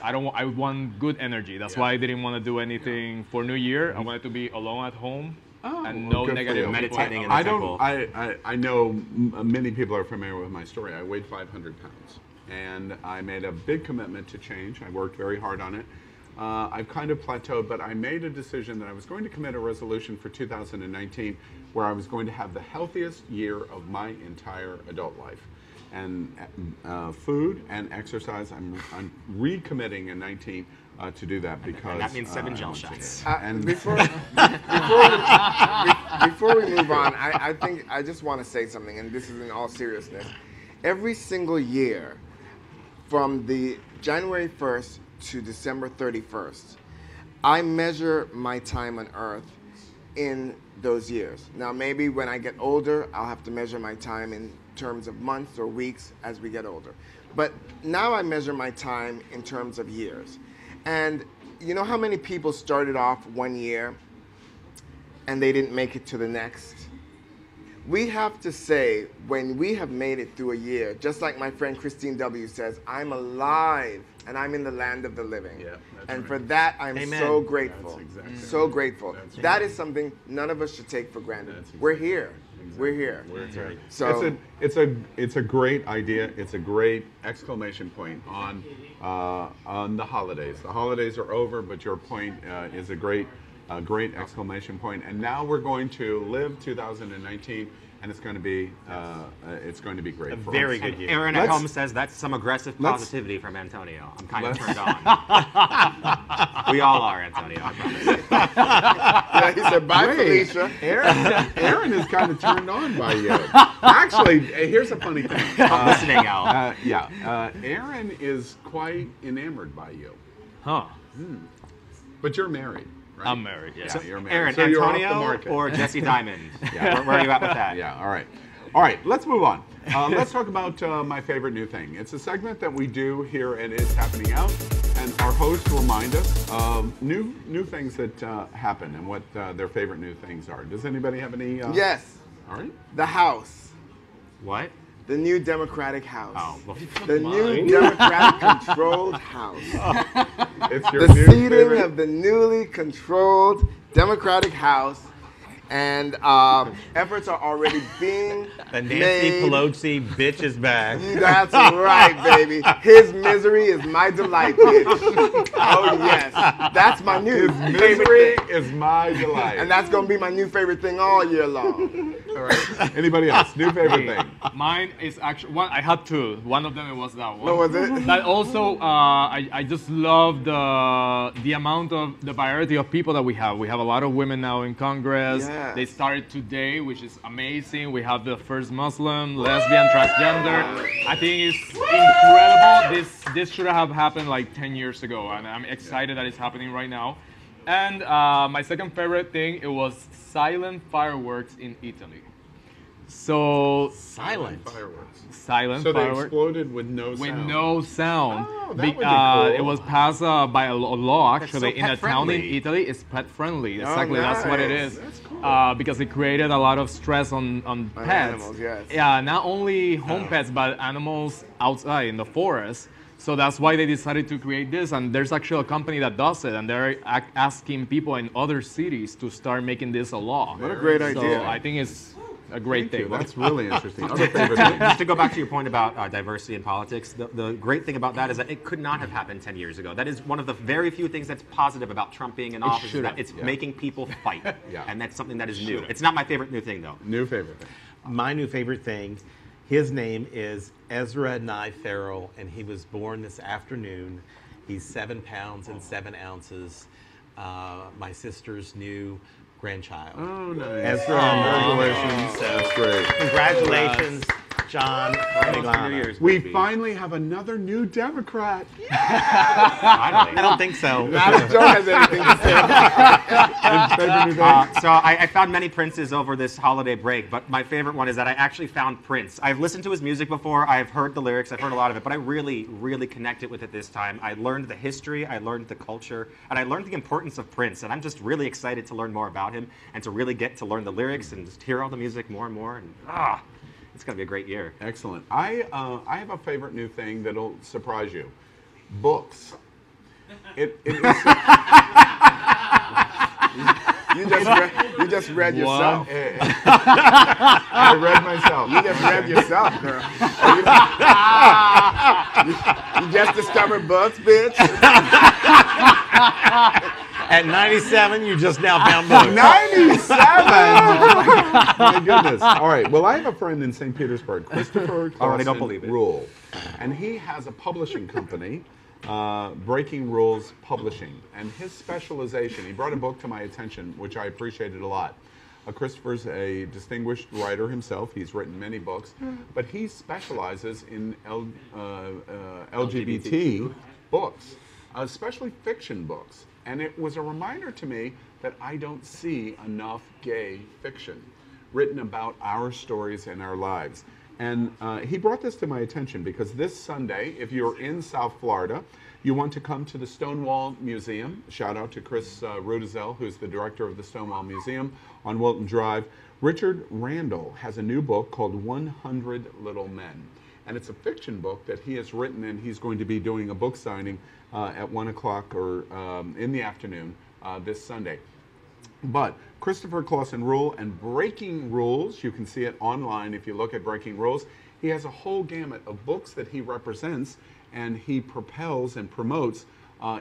I want good energy. That's why I didn't want to do anything for New Year. I wanted to be alone at home. And no negative meditating in the temple. I know many people are familiar with my story. I weighed 500 pounds. And I made a big commitment to change. I worked very hard on it. I've kind of plateaued, but I made a decision that I was going to commit a resolution for 2019 where I was going to have the healthiest year of my entire adult life. And food and exercise, I'm recommitting in 19 to do that because... And that means 7 Jello Shots. And before we move on, I think I just want to say something, and this is in all seriousness. Every single year, from the January 1st to December 31st, I measure my time on Earth in those years. Now, maybe when I get older, I'll have to measure my time in terms of months or weeks as we get older. But now I measure my time in terms of years. And you know how many people started off one year and they didn't make it to the next? We have to say, when we have made it through a year, just like my friend Christine W. says, I'm alive and I'm in the land of the living. Yeah, and right. for that, I'm so grateful. That's exactly so grateful. That is something none of us should take for granted. Exactly We're here. Exactly. We're here. That's right. So it's a great idea. It's a great exclamation point on the holidays. The holidays are over, but your point is a great exclamation point. And now we're going to live 2019. And it's going to be great. A very good year. Aaron at home says that's some aggressive positivity from Antonio. I'm kind of turned on. We all are, Antonio. I promise. Yeah, he said, bye, Felicia. Aaron is kind of turned on by you. Actually, here's a funny thing. I'm listening, Al. Aaron is quite enamored by you. Huh. But you're married. Right? I'm married, yeah. So you're married. Aaron, so you're off the Antonio market. or Jesse Diamond? Yeah. Where are you at with that? Yeah, all right. All right, let's move on. Let's talk about my favorite new thing. It's a segment that we do here at It's Happening Out, and our hosts remind us of new things that happen and what their favorite new things are. Does anybody have any? Yes. All right. The House. What? The new Democratic House. Oh, well, the new Democratic-controlled House. It's your the new seating favorite? of the newly controlled Democratic House And efforts are already being The Nancy made. Pelosi bitch is back. That's right, baby. His misery is my delight, bitch. Oh, yes. That's my new favorite Misery thing. is my delight. And that's going to be my new favorite thing all year long. All right. Anybody else? New favorite thing? Mine is actually one. I had two. One of them was that one. What was it? But also, I just love the amount of the variety of people that we have. We have a lot of women now in Congress. Yes. They started today, which is amazing. We have the first Muslim, lesbian, transgender. I think it's incredible. This should have happened like 10 years ago, and I'm excited that it's happening right now. And my second favorite thing, it was silent fireworks in Italy. So Silent. Fireworks. silent So they fireworks exploded with no sound. with no sound. Oh, that would be cool. It was passed by a law actually so in a town in pet-friendly. Italy. It's pet friendly. Exactly, that's what it nice. is. That's cool. Because it created a lot of stress on pets. animals, yes. Yeah, not only home pets but animals outside in the forest. So that's why they decided to create this, and there's actually a company that does it, and they're asking people in other cities to start making this a law. What a great So idea. I think it's a great thing. That's really interesting. Other favorite thing? Just to go back to your point about diversity in politics, the great thing about that is that it could not have happened 10 years ago. That is one of the very few things that's positive about Trump being in office, is should that have, it's yeah. making people fight. Yeah. And that's something that is new. It's not my favorite new thing, though. New favorite thing. My new favorite thing, his name is Ezra Nye Farrell, and he was born this afternoon. He's 7 pounds and 7 ounces. My sister's new grandchild. Oh, nice. Ezra, Congratulations. That's great. Congratulations, John. New Year's We baby. finally have another new Democrat. I don't think so. Not if Joe has anything to say. Favorite new thing? So I found many Princes over this holiday break, but my favorite one is that I actually found Prince. I've listened to his music before, I've heard the lyrics, I've heard a lot of it, but I really, really connected with it this time. I learned the history, I learned the culture, and I learned the importance of Prince, and I'm just really excited to learn more about him and to really get to learn the lyrics and just hear all the music more and more, and it's gonna be a great year. Excellent. I have a favorite new thing that'll surprise you. Books. It is. You just read yourself. I read myself. You just read yourself, girl. You just discovered books, bitch. At 97, you just now found books. 97! My goodness. All right. Well, I have a friend in St. Petersburg, Christopher I don't believe it. Rule. And he has a publishing company, Breaking Rules Publishing. And his specialization, he brought a book to my attention, which I appreciated a lot. Christopher's a distinguished writer himself. He's written many books. But he specializes in LGBT books, especially fiction books. And it was a reminder to me that I don't see enough gay fiction written about our stories and our lives. And he brought this to my attention because this Sunday, if you're in South Florida, you want to come to the Stonewall Museum. Shout out to Chris Rudizel, who's the director of the Stonewall Museum on Wilton Drive. Richard Randall has a new book called 100 Little Men. And it's a fiction book that he has written, and he's going to be doing a book signing at 1 o'clock or in the afternoon this Sunday. But Christopher Clausen Rule and Breaking Rules, you can see it online if you look at Breaking Rules. He has a whole gamut of books that he represents and he propels and promotes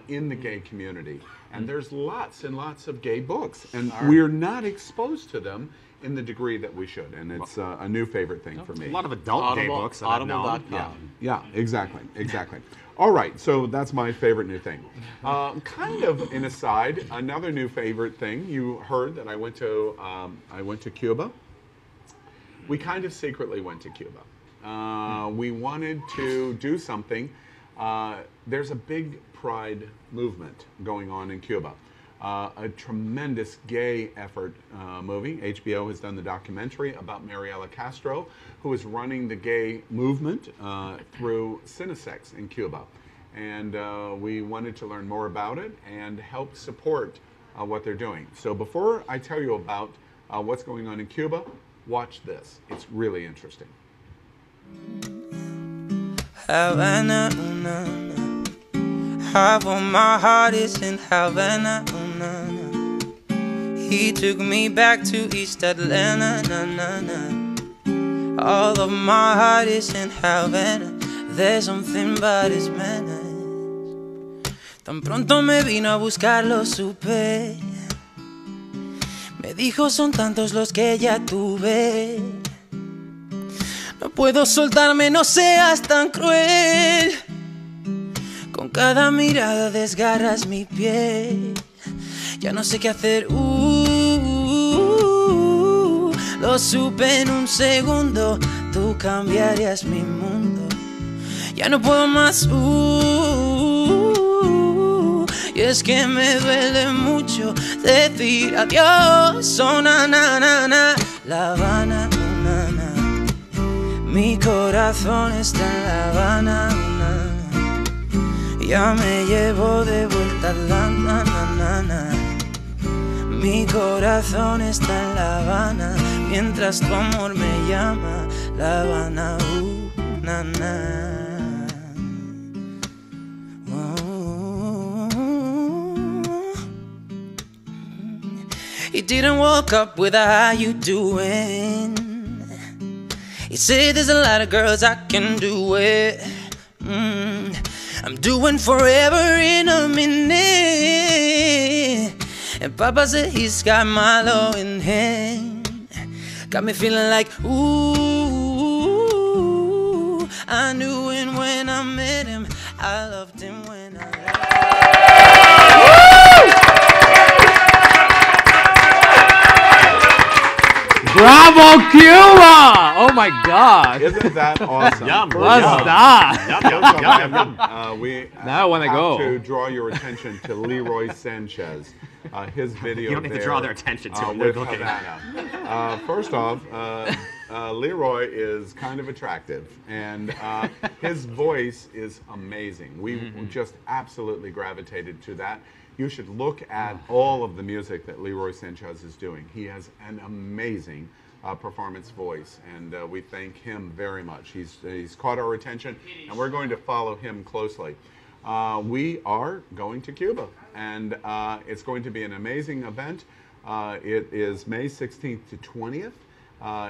in the gay community. And there's lots and lots of gay books, and we're not exposed to them in the degree that we should, and it's a new favorite thing for me. A lot of adult gay books. that I've known. Audible.com. Yeah, exactly. All right, so that's my favorite new thing. Kind of an aside, another new favorite thing. You heard that I went to Cuba. We kind of secretly went to Cuba. We wanted to do something. There's a big pride movement going on in Cuba. A tremendous gay effort movie. HBO has done the documentary about Mariela Castro, who is running the gay movement through Cinesex in Cuba. And we wanted to learn more about it and help support what they're doing. So before I tell you about what's going on in Cuba, watch this. It's really interesting. Havana, half of my heart is in Havana, He took me back to East Atlanta, na, na, na. All of my heart is in Havana. There's something about his manners. Tan pronto me vino a buscar, lo supe. Me dijo, son tantos los que ya tuve. No puedo soltarme, no seas tan cruel. Con cada mirada desgarras mi piel. Ya no sé qué hacer. Lo supe en un segundo. Tú cambiarías mi mundo. Ya no puedo más. Y es que me duele mucho decir adiós. Oh, na, na, na, na. La Habana, oh, na, na. Mi corazón está en La Habana, oh, na, na. Ya me llevo de vuelta a Atlanta, na, na, na. Mi corazón está en La Habana, mientras tu amor me llama. La Habana, na, na. He didn't walk up with a how you doing. He said there's a lot of girls I can do it. I'm doing forever in a minute. And Papa said he's got Milo in hand. Got me feeling like, ooh, I knew him when I met him. I loved him when I left Bravo, Cuba! Oh my God! Isn't that awesome? Yum! What's that? We now I want to go. To draw your attention to Leroy Sanchez. His video. You don't need to draw their attention to it. With Havana. First off, Leroy is kind of attractive, and his voice is amazing. We just absolutely gravitated to that. You should look at all of the music that Leroy Sanchez is doing. He has an amazing performance voice, and we thank him very much. He's caught our attention, and we're going to follow him closely. We are going to Cuba, and it's going to be an amazing event. It is May 16th to 20th.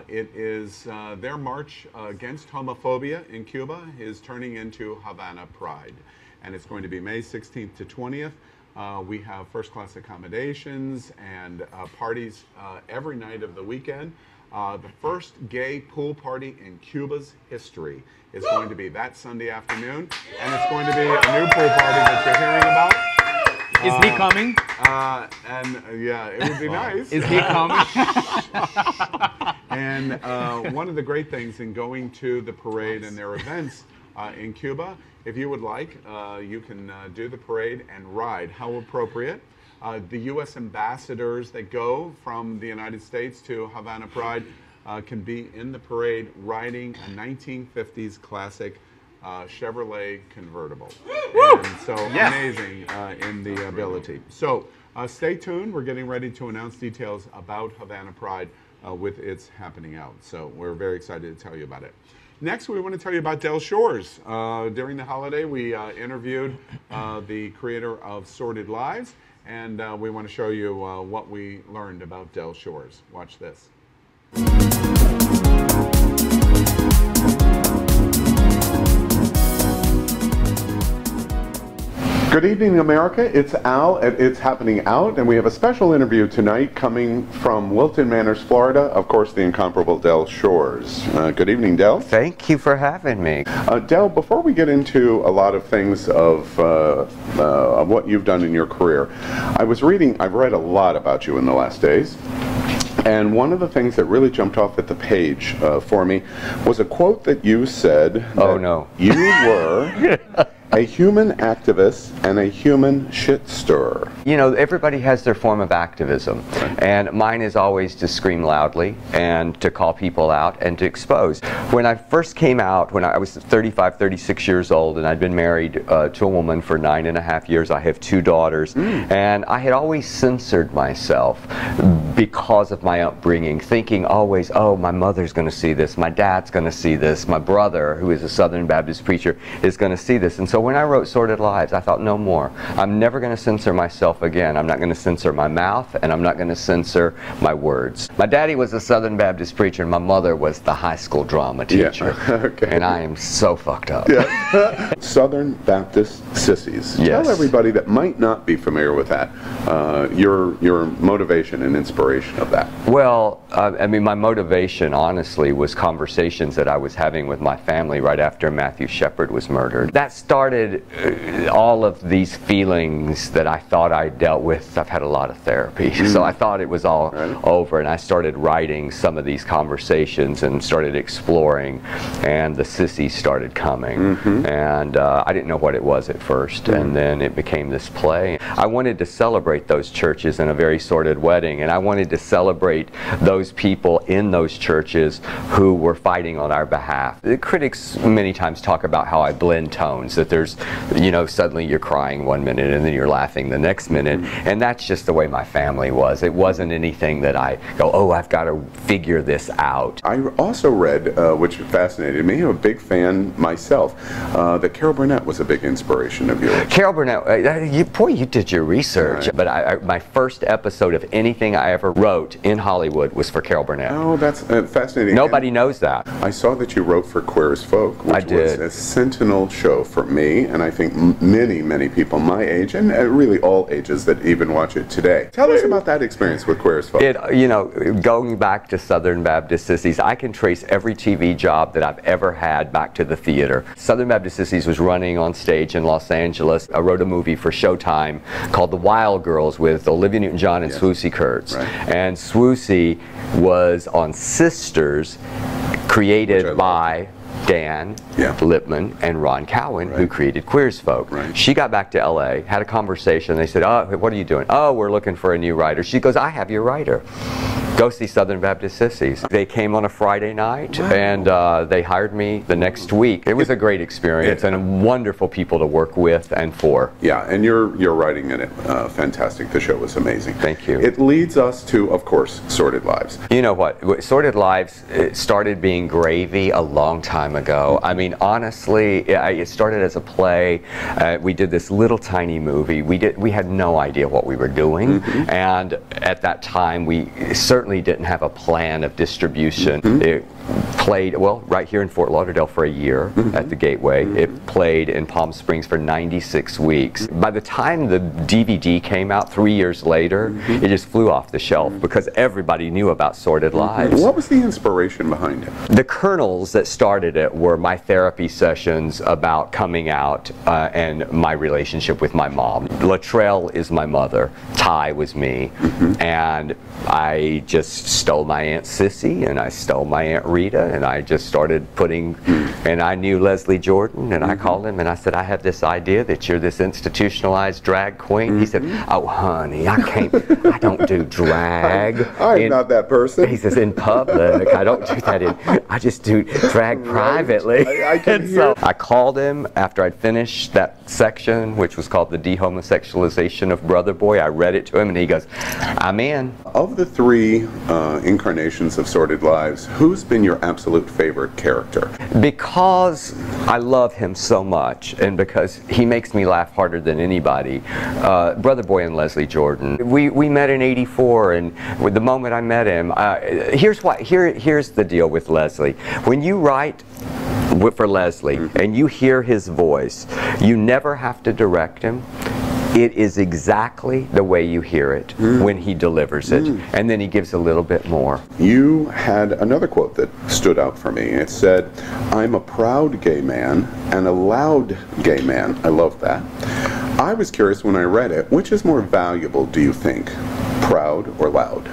It is their march against homophobia in Cuba is turning into Havana Pride, and it's going to be May 16th to 20th. We have first-class accommodations and parties every night of the weekend. The first gay pool party in Cuba's history is going to be that Sunday afternoon, and it's going to be a new pool party that you're hearing about. Is he coming? Yeah, it would be nice. Is he coming? And one of the great things in going to the parade and their events in Cuba, if you would like, you can do the parade and ride. How appropriate. The U.S. ambassadors that go from the United States to Havana Pride can be in the parade riding a 1950s classic Chevrolet convertible. And so amazing in the ability. So stay tuned. We're getting ready to announce details about Havana Pride with its happening out. So we're very excited to tell you about it. Next, we want to tell you about Del Shores. During the holiday, we interviewed the creator of Sordid Lives, and we want to show you what we learned about Del Shores. Watch this. Good evening, America. It's Al at It's Happening Out, and we have a special interview tonight coming from Wilton Manors, Florida. Of course, the incomparable Del Shores. Good evening, Del. Thank you for having me. Del, before we get into a lot of things of what you've done in your career, I've read a lot about you in the last days. And one of the things that really jumped off at the page for me was a quote that you said. Oh, no. You were a human activist and a human shit stirrer. You know, everybody has their form of activism, and mine is always to scream loudly and to call people out and to expose. When I first came out, when I was 35, 36 years old, and I'd been married to a woman for 9.5 years, I have 2 daughters, and I had always censored myself because of my upbringing, thinking always, oh, my mother's going to see this, my dad's going to see this, my brother, who is a Southern Baptist preacher, is going to see this. And so So when I wrote Sordid Lives, I thought, no more. I'm never going to censor myself again. I'm not going to censor my mouth, and I'm not going to censor my words. My daddy was a Southern Baptist preacher, and my mother was the high school drama teacher. Yeah. Okay. And I am so fucked up. Yeah. Southern Baptist Sissies. Yes. Tell everybody that might not be familiar with that, your motivation and inspiration of that. Well, I mean, my motivation, honestly, was conversations that I was having with my family right after Matthew Shepard was murdered. That started all of these feelings that I thought I dealt with. I've had a lot of therapy, so I thought it was all over, and I started writing some of these conversations and started exploring, and the sissies started coming. And I didn't know what it was at first, and then it became this play. I wanted to celebrate those churches in a very sordid wedding, and I wanted to celebrate those people in those churches who were fighting on our behalf. The critics many times talk about how I blend tones, that there's, you know, suddenly you're crying one minute and then you're laughing the next minute, and that's just the way my family was. It wasn't anything that I go, oh, I've got to figure this out. I also read, which fascinated me, I'm a big fan myself, that Carol Burnett was a big inspiration of yours. Carol Burnett, boy, you did your research. But my first episode of anything I ever wrote in Hollywood was for Carol Burnett. Oh, that's fascinating. Nobody knows that. I saw that you wrote for Queer as Folk, which I did. was a sentinel show for me, and I think many people my age, and really all ages that even watch it today. Tell us about that experience with Queer as Folk. You know, going back to Southern Baptist Sissies, I can trace every TV job that I've ever had back to the theater. Southern Baptist Sissies was running on stage in Los Angeles. I wrote a movie for Showtime called The Wild Girls with Olivia Newton-John and Swoosie Kurtz. And Swoosie was on Sisters, created by Dan Lipman and Ron Cowan, who created Queer as Folk. She got back to LA, had a conversation. They said, oh, what are you doing? Oh, we're looking for a new writer. She goes, I have your writer. Go see Southern Baptist Sissies. They came on a Friday night, and they hired me the next week. It was a great experience and wonderful people to work with and for. Yeah, and your writing in it, fantastic. The show was amazing. Thank you. It leads us to, of course, Sordid Lives. You know what? Sordid Lives, it started being gravy a long time ago. I mean, honestly, it started as a play. We did this little tiny movie. We had no idea what we were doing, and at that time, we certainly didn't have a plan of distribution. It played, well, right here in Fort Lauderdale for a year at the Gateway. It played in Palm Springs for 96 weeks. By the time the DVD came out 3 years later, it just flew off the shelf because everybody knew about Sordid Lives. What was the inspiration behind it? The kernels that started it were my therapy sessions about coming out and my relationship with my mom. Latrell is my mother. Ty was me. And I just stole my Aunt Sissy and I stole my Aunt Rita, and I just started putting, and I knew Leslie Jordan, and I called him and I said, I have this idea that you're this institutionalized drag queen. He said, oh honey, I don't do drag. I'm not that person. He says, in public, I don't do that I just do drag privately. I can hear. So I called him after I'd finished that section, which was called The Dehomosexualization of Brother Boy. I read it to him and he goes, I'm in. Of the three incarnations of Sordid Lives, who's been your absolute favorite character? Because I love him so much, and because he makes me laugh harder than anybody, Brother Boy and Leslie Jordan. We met in '84, and with the moment I met him, here's the deal with Leslie. When you write for Leslie and you hear his voice, you never have to direct him. It is exactly the way you hear it when he delivers it, and then he gives a little bit more. You had another quote that stood out for me. It said, I'm a proud gay man and a loud gay man. I love that. I was curious when I read it, which is more valuable, do you think? Proud or loud?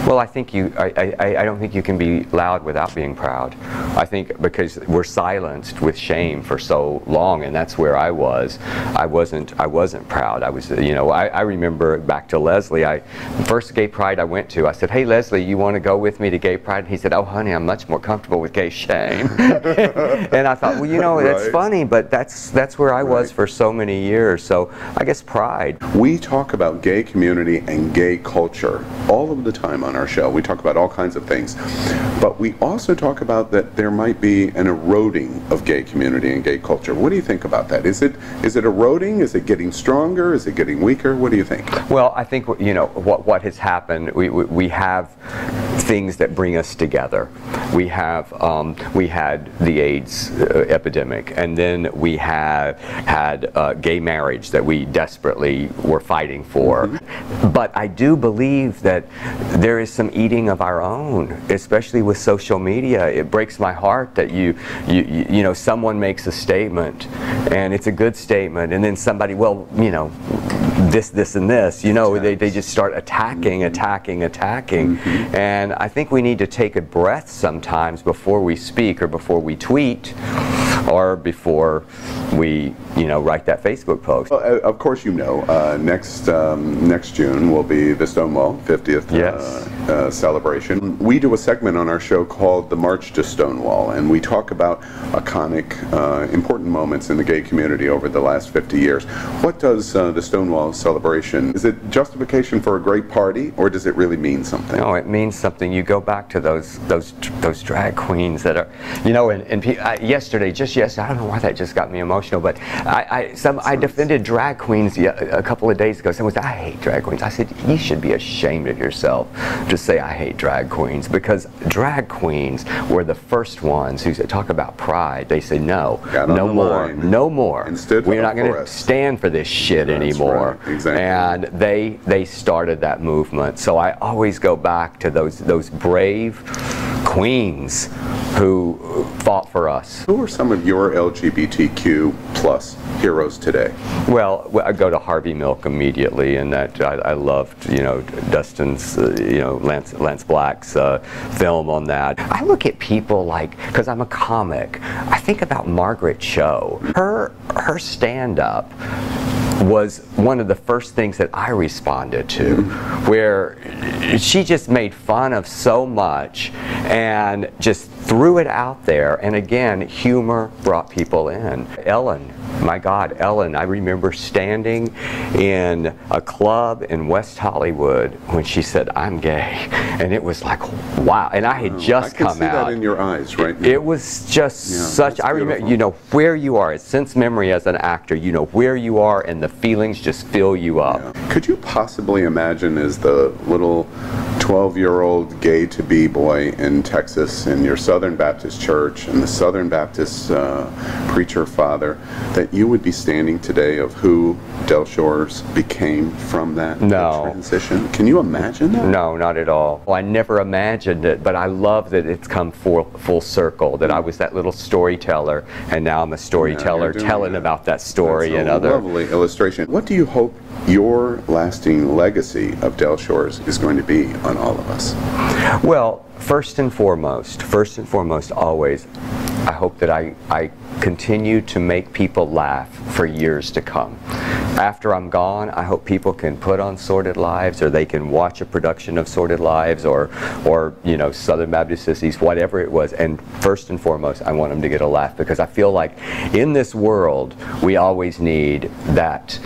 Well, I think I don't think you can be loud without being proud. I think because we're silenced with shame for so long, and that's where I was. I wasn't proud. I was, you know, I remember back to Leslie. First gay pride I went to, I said, hey Leslie, you want to go with me to gay pride? And he said, oh honey, I'm much more comfortable with gay shame. And I thought, well, you know, that's funny, but that's where I was for so many years. So I guess pride. We talk about gay community and gay culture all of the time on our show. We talk about all kinds of things. But we also talk about that there might be an eroding of gay community and gay culture. What do you think about that? Is it eroding? Is it getting stronger? Is it getting weaker? What do you think? Well, I think, you know, what has happened, we have things that bring us together. We had the AIDS epidemic, and then we had gay marriage that we desperately were fighting for. Mm-hmm. But I do believe that there is some eating of our own, especially with social media. It breaks my heart that you know, someone makes a statement, and it's a good statement, and then somebody, well, you know, this and this, you know, they just start attacking. Mm-hmm. And I think we need to take a breath sometimes before we speak, or before we tweet, or before we, you know, write that Facebook post. Well, of course, you know, next June will be the Stonewall 50th celebration. We do a segment on our show called The March to Stonewall, and we talk about iconic, important moments in the gay community over the last 50 years. What does the Stonewall celebration, is it justification for a great party, or does it really mean something? No, it means something. You go back to those drag queens that are, you know, and yesterday, I don't know why that just got me emotional, but I defended drag queens a couple of days ago. Someone said, I hate drag queens. I said, you should be ashamed of yourself to say I hate drag queens, because drag queens were the first ones who talk about pride. They say, no more. We're not going to stand for this shit anymore. Right. Exactly. And they started that movement. So I always go back to those brave queens who fought for us. Who are some of your LGBTQ plus heroes today? Well, I go to Harvey Milk immediately, and that I loved, you know, Dustin's, you know, Lance Black's film on that. I look at people like, because I'm a comic, I think about Margaret Cho. Her stand-up was one of the first things that I responded to, where she just made fun of so much and just threw it out there. And again, humor brought people in. Ellen, my God, Ellen, I remember standing in a club in West Hollywood when she said, I'm gay. And it was like, wow. And I had just come out. I can see that in your eyes right now. It was just such, I remember, you know, where you are, sense memory as an actor, you know where you are, and the feelings just fill you up. Yeah. Could you possibly imagine, as the little 12-year-old gay-to-be boy in Texas, in your Southern Baptist church, and the Southern Baptist preacher father, that you would be standing today of who Del Shores became from that transition? Can you imagine that? No, not at all. Well, I never imagined it, but I love that it's come full circle, that I was that little storyteller, and now I'm a storyteller telling about that story. That's and a other lovely illustration. What do you hope your lasting legacy of Del Shores is going to be on all of us? Well, first and foremost, always, I hope that I continue to make people laugh for years to come. After I'm gone, I hope people can put on Sordid Lives, or they can watch a production of Sordid Lives, or you know, Southern Baptist Sissies, whatever it was. And first and foremost, I want them to get a laugh, because I feel like in this world, we always need that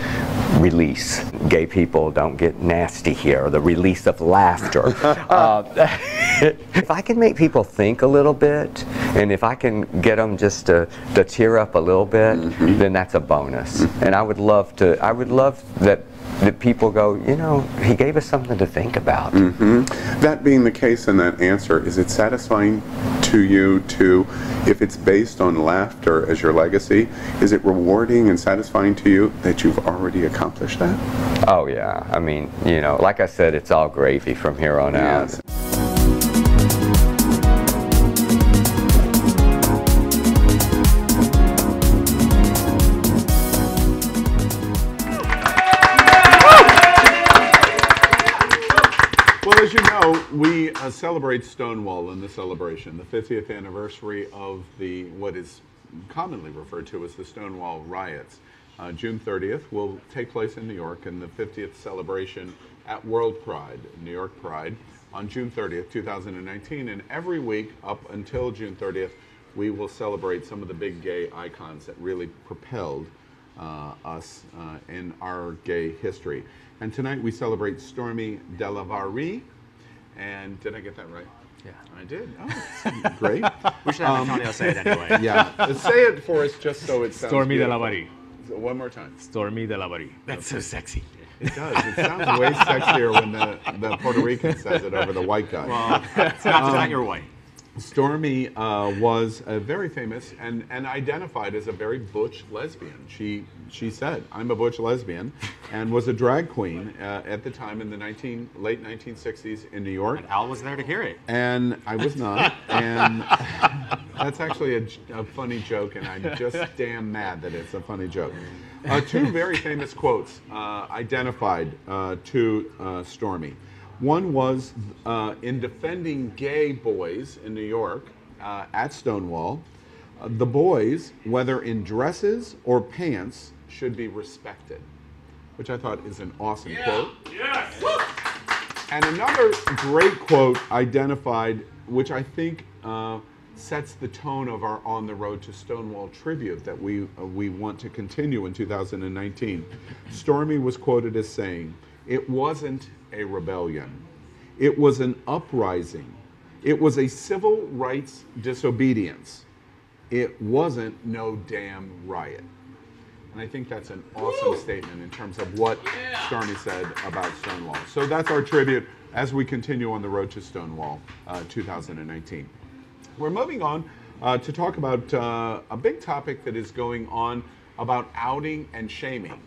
release. Gay people don't get nasty here, the release of laughter. If I can make people think a little bit, and if I can get them just to tear up a little bit, then that's a bonus. And I would love that people go, you know, he gave us something to think about. That being the case, in that answer, is it satisfying to you if it's based on laughter as your legacy, is it rewarding and satisfying to you that you've already accomplished that? Oh yeah, I mean, you know, like I said, it's all gravy from here on out. Well, as you know, we celebrate Stonewall in the celebration, the 50th anniversary of what is commonly referred to as the Stonewall riots. June 30th will take place in New York, and the 50th celebration at World Pride, New York Pride, on June 30th, 2019. And every week up until June 30th, we will celebrate some of the big gay icons that really propelled us in our gay history. And tonight we celebrate Stormy Delavarrie And did I get that right? Yeah. I did. Oh, great. We should have Antonio say it anyway. Yeah. Say it for us just so it sounds Stormy beautiful. Delavari. So one more time. Stormy Delavari. That's so sexy. It does. It sounds way sexier when the Puerto Rican says it over the white guy. Well, it's not your way. Stormy was very famous and identified as a very butch lesbian. She said, "I'm a butch lesbian," and was a drag queen at the time in the late 1960s in New York. And Al was there to hear it. And I was not. And that's actually a funny joke, and I'm just damn mad that it's a funny joke. Two very famous quotes identified to Stormy. One was in defending gay boys in New York at Stonewall, the boys, whether in dresses or pants, should be respected, which I thought is an awesome quote. Yes. And another great quote identified, which I think sets the tone of our On the Road to Stonewall tribute that we want to continue in 2019. Stormy was quoted as saying, "It wasn't a rebellion. It was an uprising. It was a civil rights disobedience. It wasn't no damn riot." And I think that's an awesome statement in terms of what Stormy said about Stonewall. So that's our tribute as we continue on the road to Stonewall 2019. We're moving on to talk about a big topic that is going on about outing and shaming.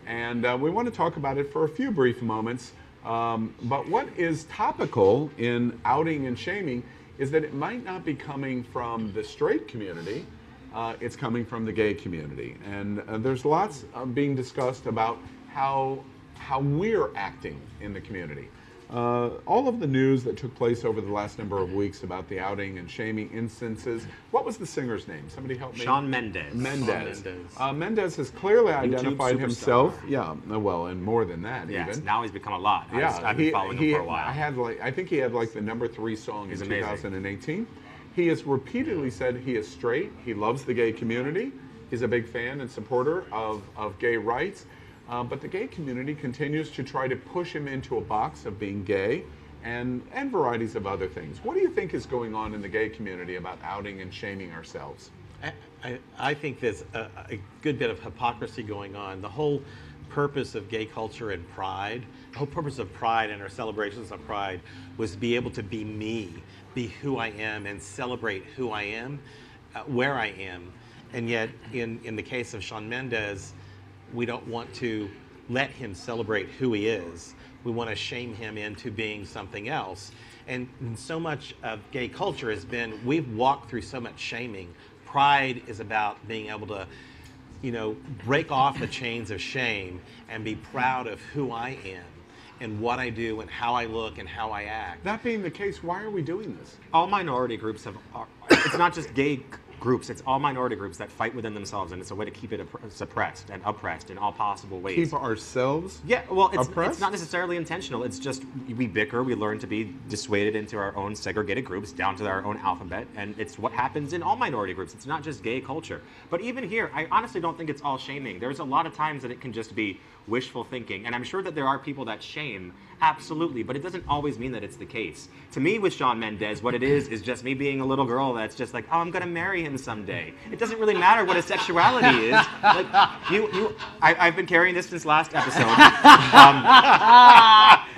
And we want to talk about it for a few brief moments. But what is topical in outing and shaming is that it might not be coming from the straight community, it's coming from the gay community. And there's lots being discussed about how we're acting in the community. All of the news that took place over the last number of weeks about the outing and shaming instances. What was the singer's name? Somebody help me. Shawn Mendes. Mendes has clearly identified himself. Yeah, well, and more than that. Yes, even. now he's become a lot. Yeah, I've been following him for a while. I think he had like the #3 song in 2018. He has repeatedly said he is straight. He loves the gay community. He's a big fan and supporter of gay rights. But the gay community continues to try to push him into a box of being gay and varieties of other things. What do you think is going on in the gay community about outing and shaming ourselves? I think there's a good bit of hypocrisy going on. The whole purpose of gay culture and pride, the whole purpose of pride and our celebrations of pride was to be able to be me, be who I am, and celebrate who I am, where I am. And yet, in the case of Shawn Mendes, we don't want to let him celebrate who he is. We want to shame him into being something else. And so much of gay culture has been, we've walked through so much shaming. Pride is about being able to, break off the chains of shame and be proud of who I am and what I do and how I look and how I act. That being the case, why are we doing this? All minority groups it's not just gay groups, it's all minority groups that fight within themselves, and it's a way to keep it suppressed and oppressed in all possible ways. Keep ourselves it's not necessarily intentional. It's just we bicker, we learn to be dissuaded into our own segregated groups, down to our own alphabet, and it's what happens in all minority groups. It's not just gay culture. But even here, I honestly don't think it's all shaming. There's a lot of times that it can just be wishful thinking, and I'm sure that there are people that shame, absolutely, but it doesn't always mean that it's the case. To me, with Shawn Mendes, what it is just me being a little girl that's just like, oh, I'm gonna marry him someday. It doesn't really matter what his sexuality is. Like, I've been carrying this since last episode.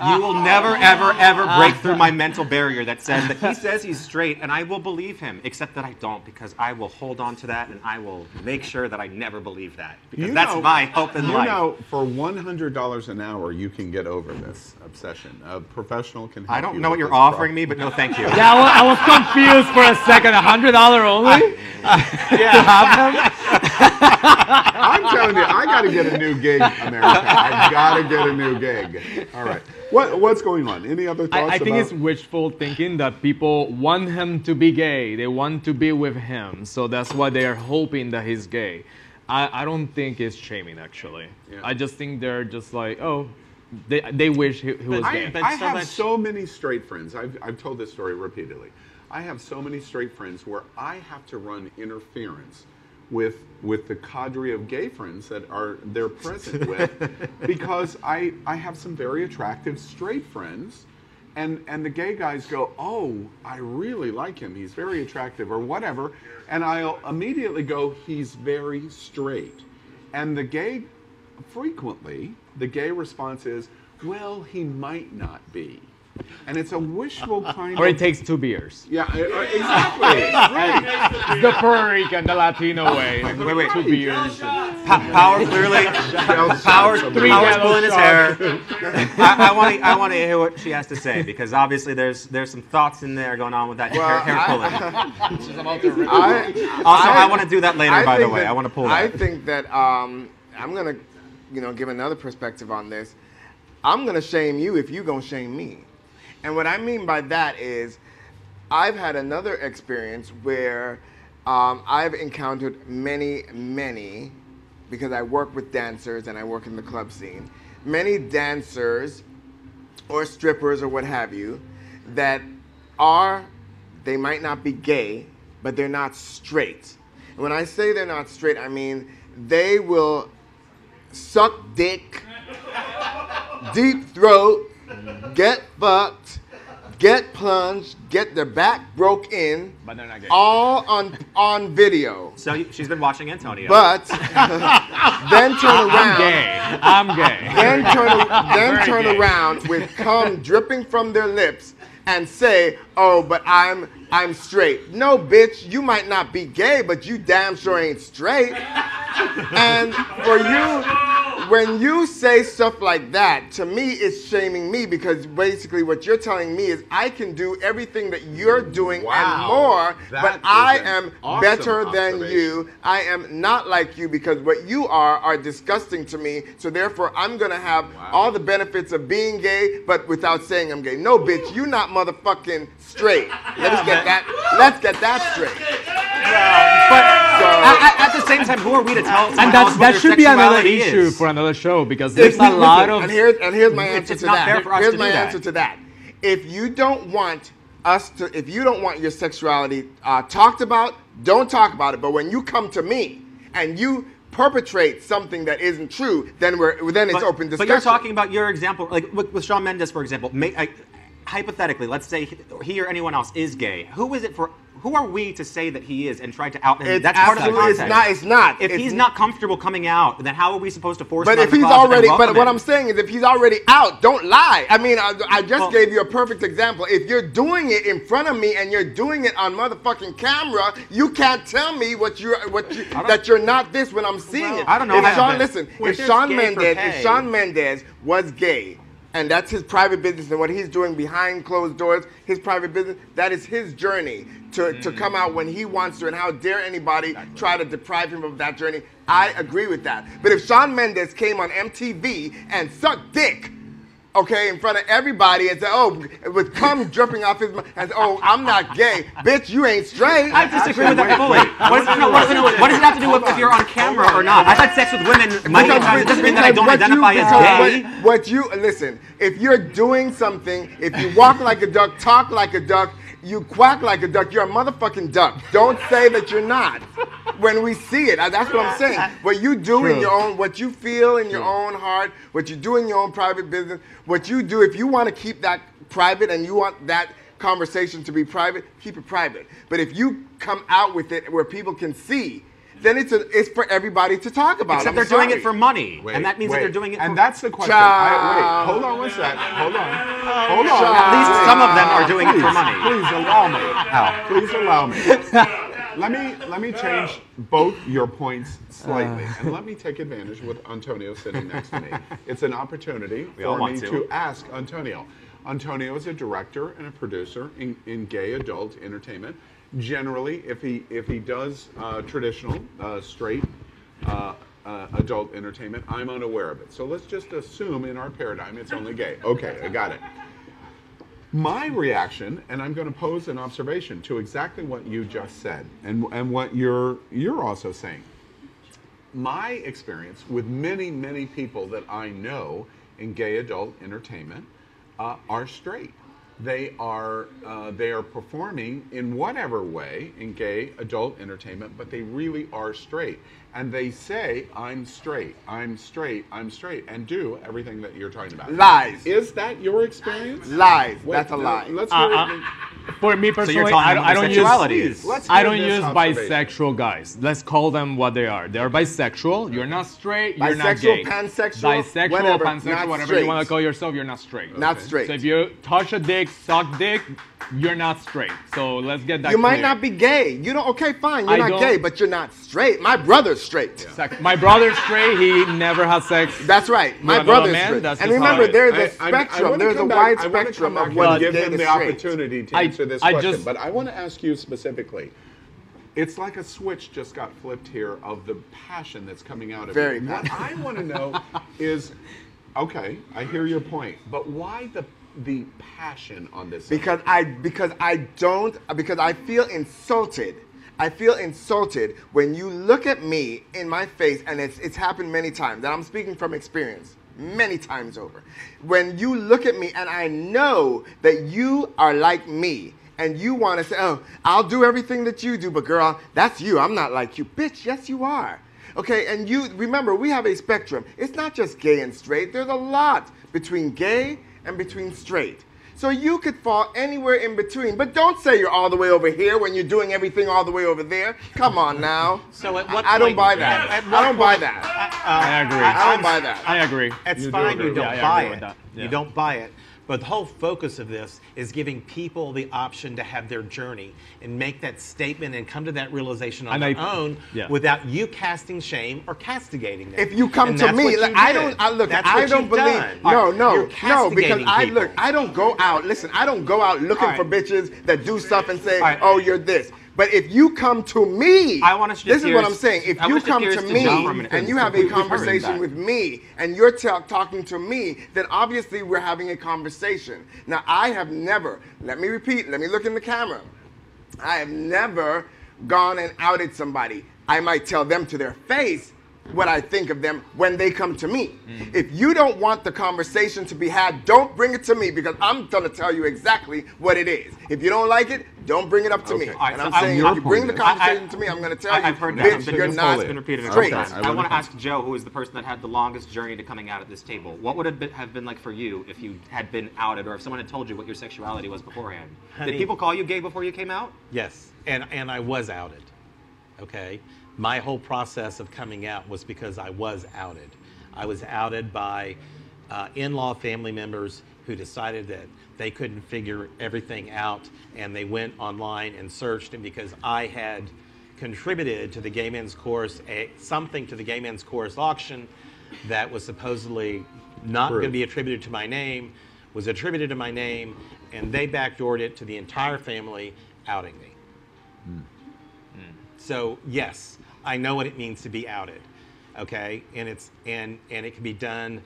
You will never, ever, ever break through my mental barrier that says that he says he's straight, and I will believe him, except that I don't, because I will hold on to that, and I will make sure that I never believe that, because that's my hope in life. For $100 an hour, you can get over this obsession. A professional can help you. I don't know what you're offering me, but no thank you. Yeah, I was confused for a second. $100 only? I'm telling you, I got to get a new gig, America. I got to get a new gig. All right. What's going on? Any other thoughts? I think it's wishful thinking that people want him to be gay. They want to be with him. So that's why they are hoping that he's gay. I don't think it's shaming, actually. Yeah. I just think they're just like, oh, they wish he was gay. I have so many straight friends. I've told this story repeatedly. I have so many straight friends where I have to run interference with the cadre of gay friends that they're present with, because I have some very attractive straight friends, and the gay guys go, oh, I really like him. He's very attractive or whatever. And I'll immediately go, he's very straight. And the gay, frequently, the gay response is, well, he might not be. And it's a wishful kind Or of... it takes 2 beers. Yeah, exactly. Right. The Puerto Rican, the Latino way. Wait. 2 beers. Power clearly. Power's pulling his hair. I want to hear what she has to say, because obviously there's some thoughts in there going on with that hair pulling. She's about to rip I want to do that later, by the way. I want to pull that. I think that I'm going to give another perspective on this. I'm going to shame you if you're going to shame me. And what I mean by that is I've had another experience where I've encountered many, because I work with dancers and I work in the club scene, many dancers or strippers or what have you that they might not be gay, but they're not straight. And when I say they're not straight, I mean they will suck dick, deep throat, get fucked, get plunged, get their back broke in, but they're not gay. All on video. So she's been watching Antonio. But then turn around. I'm gay. Then turn around with cum dripping from their lips and say, oh, but I'm straight. No, bitch, you might not be gay, but you damn sure ain't straight. And for you, when you say stuff like that, to me, it's shaming me, because basically what you're telling me is I can do everything that you're doing and more, but I am better than you. I am not like you, because what you are disgusting to me, so therefore I'm going to have all the benefits of being gay, but without saying I'm gay. No, bitch, you not motherfucking straight. Let's get that straight. But at the same time, who are we to tell someone else what that their should be another sexuality issue is? for another show, because there's a lot of... And here's my answer to that. Fair for us Here's to my do that. answer to that. If you don't want your sexuality talked about, don't talk about it. But when you come to me and you perpetrate something that isn't true, then it's open discussion. But you're talking about your example, like with Shawn Mendes, for example. Hypothetically, let's say he or anyone else is gay. Who are we to say that he is and try to out him? That's part of the context. It's not. If he's not comfortable coming out, then how are we supposed to force him out of the closet? But what I'm saying is, if he's already out, don't lie. I mean, I just gave you a perfect example. If you're doing it in front of me and you're doing it on motherfucking camera, you can't tell me that you're not this when I'm seeing it. I don't know. If Shawn Mendes was gay, and that's his private business, and what he's doing behind closed doors, his private business, that is his journey to come out when he wants to, and how dare anybody try to deprive him of that journey. I agree with that. But if Shawn Mendes came on MTV and sucked dick, okay, in front of everybody and said, oh, with cum dripping off his mouth, and said, oh, I'm not gay. Bitch, you ain't straight. I disagree with that fully. What does it have to do with if you're on camera or not? I've had sex with women many times. It doesn't mean that I don't identify as gay. Listen, if you're doing something, if you walk like a duck, talk like a duck, you quack like a duck, you're a motherfucking duck. Don't say that you're not. When we see it, that's what I'm saying. What you do in your own, what you feel in your own heart, what you do in your own private business, what you do, if you want to keep that private and you want that conversation to be private, keep it private. But if you come out with it where people can see, then it's for everybody to talk about. Except they're doing it for money, and that means that they're doing it for... And that's the question. Wait, hold on one sec. Hold on. At least some of them are doing it for money. Please allow me. Let me change both your points slightly, and let me take advantage with Antonio sitting next to me. It's an opportunity for me to ask Antonio. Antonio is a director and a producer in gay adult entertainment. Generally, if he does traditional straight adult entertainment, I'm unaware of it. So let's just assume in our paradigm it's only gay. Okay, I got it. My reaction, and I'm going to pose an observation to exactly what you just said, and what you're also saying. My experience with many people that I know in gay adult entertainment are straight. they are performing in whatever way in gay adult entertainment, but they really are straight. And they say, I'm straight, I'm straight, I'm straight, and do everything that you're talking about. Lies. Is that your experience? Lies. Wait, That's a lie. Let's hear it. For me personally, I don't use bisexual guys. Let's call them what they are. They're bisexual. You're not straight. You're not gay. Pansexual, bisexual, whatever, pansexual, whatever straight. you want to call yourself. You're not straight. Not straight. So if you touch a dick, suck dick, you're not straight. So let's get that. You clear. might not be gay. You don't. Okay, fine. You're I not gay, but you're not straight. My brother's straight. My brother's straight. He never had sex. That's right. My brother's straight. And remember, there's a spectrum. There's a wide spectrum of what give gay him is the straight. opportunity to answer this question. But I want to ask you specifically. It's like a switch just got flipped here of the passion that's coming out of Very you. What I want to know is, okay, I hear your point, but why the passion on this? Because I feel insulted. I feel insulted when you look at me in my face, and it's happened many times, and I'm speaking from experience, many times over. When you look at me and I know that you are like me, and you want to say, oh, I'll do everything that you do, but girl, that's you. I'm not like you. Bitch, yes, you are. Okay, and you, remember, we have a spectrum. It's not just gay and straight. There's a lot between gay and between straight. So you could fall anywhere in between, but don't say you're all the way over here when you're doing everything all the way over there. Come on now. So at what I don't buy that. I don't buy that. I agree. I don't buy that. I agree. It's fine. You don't buy it. You don't buy it. But the whole focus of this is giving people the option to have their journey and make that statement and come to that realization on their own without you casting shame or castigating them. If you come to me, like, I don't believe. No, because I don't go out. Listen, I don't go out looking for bitches that do stuff and say, oh, you're this. But if you come to me, this is what I'm saying. If you come to me and you have a conversation with me and you're talking to me, then obviously we're having a conversation. Now, I have never, let me repeat, let me look in the camera. I have never gone and outed somebody. I might tell them to their face what I think of them when they come to me. If you don't want the conversation to be had, don't bring it to me, because I'm going to tell you exactly what it is. If you don't like it, don't bring it up to me. And I'm saying, if you bring the conversation to me, I'm going to tell you, I've heard that. bitch, you're not straight. I want to ask Joe, who is the person that had the longest journey to coming out at this table. What would it have been like for you if you had been outed, or if someone had told you what your sexuality was beforehand? Did people call you gay before you came out? Yes, and I was outed, okay? My whole process of coming out was because I was outed. I was outed by in-law family members who decided that they couldn't figure everything out, and they went online and searched, and because I had contributed to the Gay Men's Chorus, something to the Gay Men's Chorus auction that was supposedly not going to be attributed to my name, was attributed to my name, and they backdoored it to the entire family, outing me. So yes, I know what it means to be outed, okay? And it can be done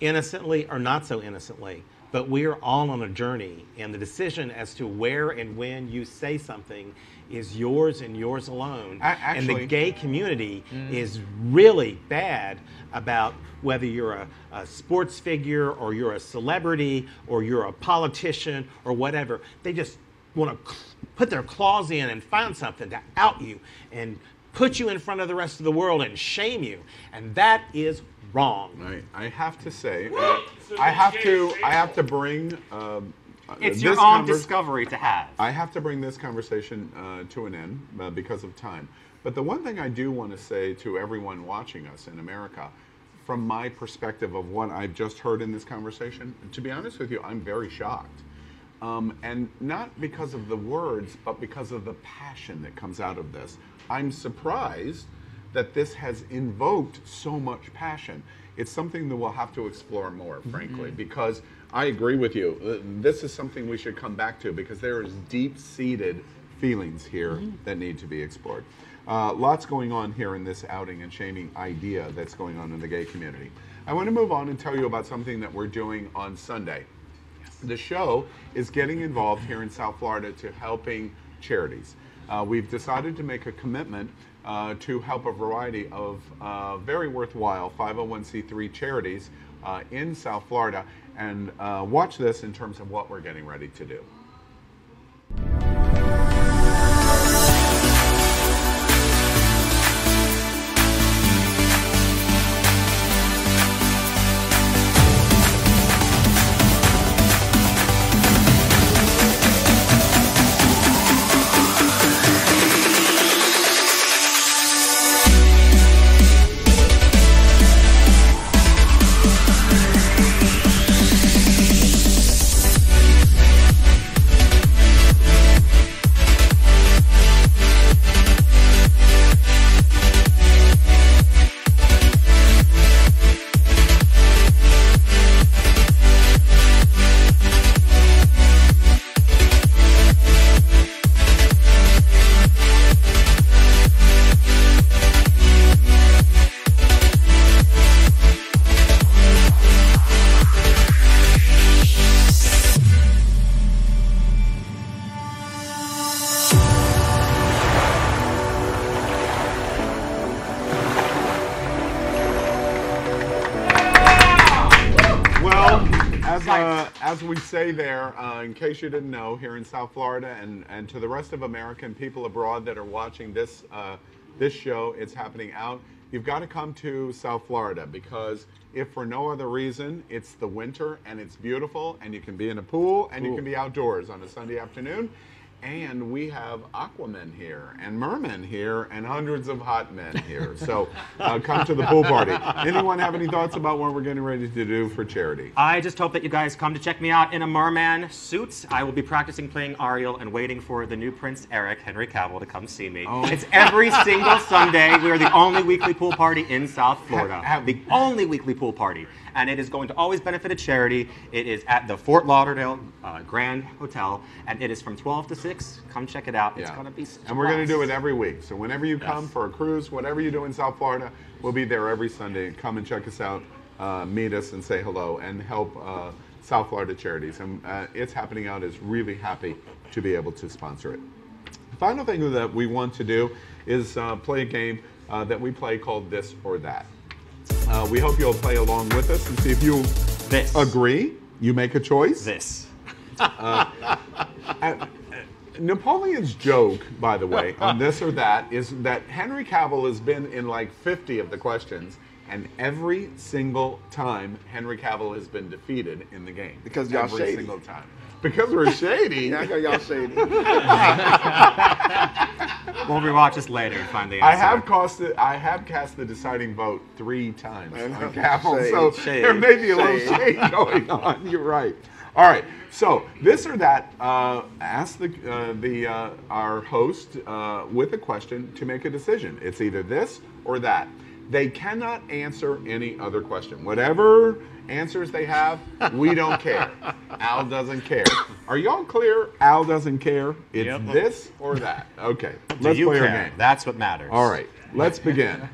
innocently or not so innocently. But we are all on a journey, and the decision as to where and when you say something is yours and yours alone. And the gay community is really bad about whether you're a sports figure or you're a celebrity or you're a politician or whatever. They just want to put their claws in and find something to out you and put you in front of the rest of the world and shame you. And that is wrong. Right. I have to say, I have to bring. It's your own discovery to have. I have to bring this conversation to an end because of time. But the one thing I do want to say to everyone watching us in America, from my perspective of what I've just heard in this conversation, to be honest with you, I'm very shocked. And not because of the words, but because of the passion that comes out of this. I'm surprised that this has invoked so much passion. It's something that we'll have to explore more, frankly, because I agree with you. This is something we should come back to, because there is deep-seated feelings here that need to be explored. Lots going on here in this outing and shaming idea that's going on in the gay community. I want to move on and tell you about something that we're doing on Sunday. The show is getting involved here in South Florida to helping charities. We've decided to make a commitment to help a variety of very worthwhile 501c3 charities in South Florida. And watch this in terms of what we're getting ready to do. As we say there, in case you didn't know, here in South Florida and to the rest of America and people abroad that are watching this this show, it's happening out. You've got to come to South Florida because if for no other reason, it's the winter and it's beautiful and you can be in a pool and you can be outdoors on a Sunday afternoon. And we have Aquamen here and mermen here and hundreds of hot men here. So come to the pool party. Anyone have any thoughts about what we're getting ready to do for charity? I just hope that you guys come to check me out in a merman suit. I will be practicing playing Ariel and waiting for the new Prince Eric, Henry Cavill, to come see me. Oh. It's every single Sunday. We are the only weekly pool party in South Florida. The only weekly pool party. And it is going to always benefit a charity. It is at the Fort Lauderdale Grand Hotel, and it is from 12 to 6. Come check it out. It's going to be such And we're going to do it every week. So whenever you come for a cruise, whatever you do in South Florida, we'll be there every Sunday. Come and check us out, meet us, and say hello, and help South Florida charities. And It's Happening Out is really happy to be able to sponsor it. The final thing that we want to do is play a game that we play called This or That. We hope you'll play along with us and see if you agree. You make a choice. Napoleon's joke, by the way, on This or That is that Henry Cavill has been in like 50 of the questions, and every single time Henry Cavill has been defeated in the game. Because y'all shady. Every single time. Because we're shady. Yeah, I know y'all shady. We'll rewatch this later and find the answer. I have cast the deciding vote 3 times on Shade, Cavill, so there may be a little shade going on. You're right. All right. So This or That, ask our host with a question to make a decision. It's either this or that. They cannot answer any other question. Whatever answers they have, we don't care. Al doesn't care. Are y'all clear? Al doesn't care. It's this or that. Okay. Let's play our game. That's what matters. All right. Let's begin.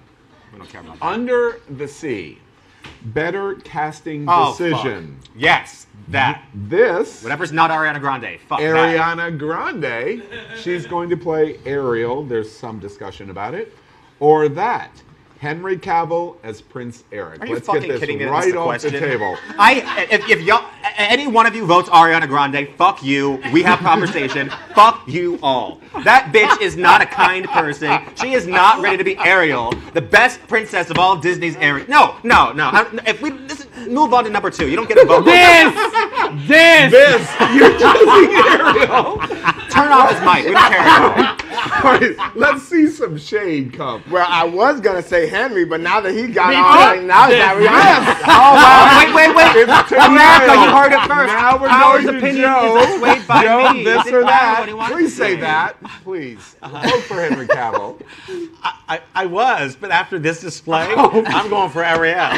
We don't care about that. Under the Sea. Better casting decision. Fuck. Yes. That. This. Whatever's not Ariana Grande. Fuck Ariana Grande. She's going to play Ariel. There's some discussion about it. Or that. Henry Cavill as Prince Eric. Are you Let's fucking get this kidding me? right off the table. If y'all, any one of you votes Ariana Grande, fuck you. We have conversation. Fuck you all. That bitch is not a kind person. She is not ready to be Ariel, the best princess of all Disney's Ariel. No. If we move on to number 2, you don't get a vote. This. You're choosing Ariel. Turn off his mic. We don't care. All right, let's see some shade come. Well, I was gonna say Henry, but now that he got on, now it's Ariana. Yes. Oh wow! Wait! America, you heard it first. Now we're Ours going to opinion Joe. is swayed by Joe, me. this It or didn't matter what he that. wanted Please to say that. Please vote for Henry Cavill. I was, but after this display, I'm going for Ariel.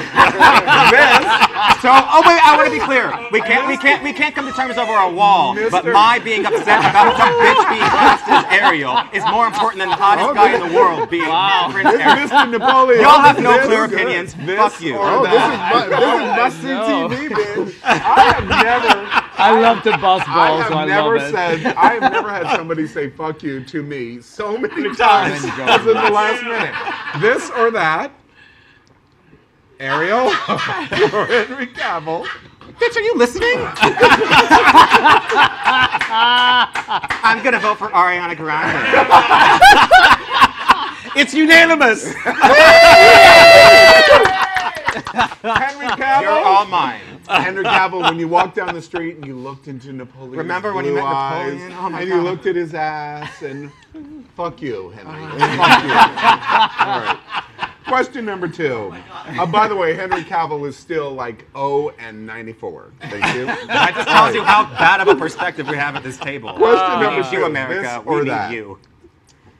So, wait, I want to be clear. We can't come to terms over a wall. But my being upset about some bitch being cast as Ariel is more important than the hottest guy in the world being Prince Eric. Mr. Napoleon. Y'all have no clear opinions. Fuck you. This is must-see TV, bitch. I love the bus ball, so I love it. I have never had somebody say "fuck you" to me so many times as in the last minute. This or that. Ariel or Henry Cavill. Bitch, are you listening? I'm gonna vote for Ariana Grande. It's unanimous. Henry Cavill. You're all mine. Henry Cavill, when you walked down the street and you looked into Napoleon's Remember when you blue met eyes, Napoleon? Oh my and God. you looked at his ass and fuck you, Henry. Fuck you. All right. Question number 2. By the way, Henry Cavill is still like 0-94. Thank you. That just tells you how bad of a perspective we have at this table. Question We number need you, 2. America. This We or need that. you.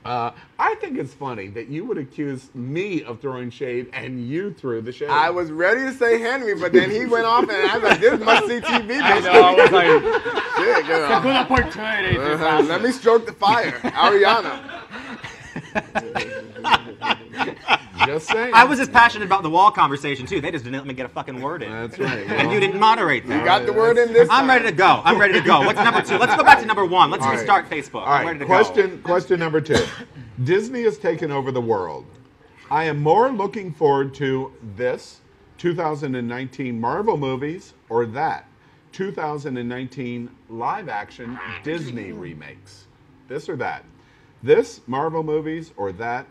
I think it's funny that you would accuse me of throwing shade and you threw the shade. I was ready to say Henry, but then he went off, and I was like, "This must see TV." I know, I was like, Shit, you know. it's a good opportunity. Let me stroke the fire, Ariana. Just saying. I was as passionate about the wall conversation too. They just didn't let me get a fucking word in. That's right. And you didn't moderate that. You got the word in this. I'm ready to go. I'm ready to go. What's number 2? Let's go back to number 1. Let's All right. restart Facebook. All I'm ready right, to go. question number 2. Disney has taken over the world. I am more looking forward to this 2019 Marvel movies or that 2019 live-action Disney remakes. This or that. This Marvel movies or that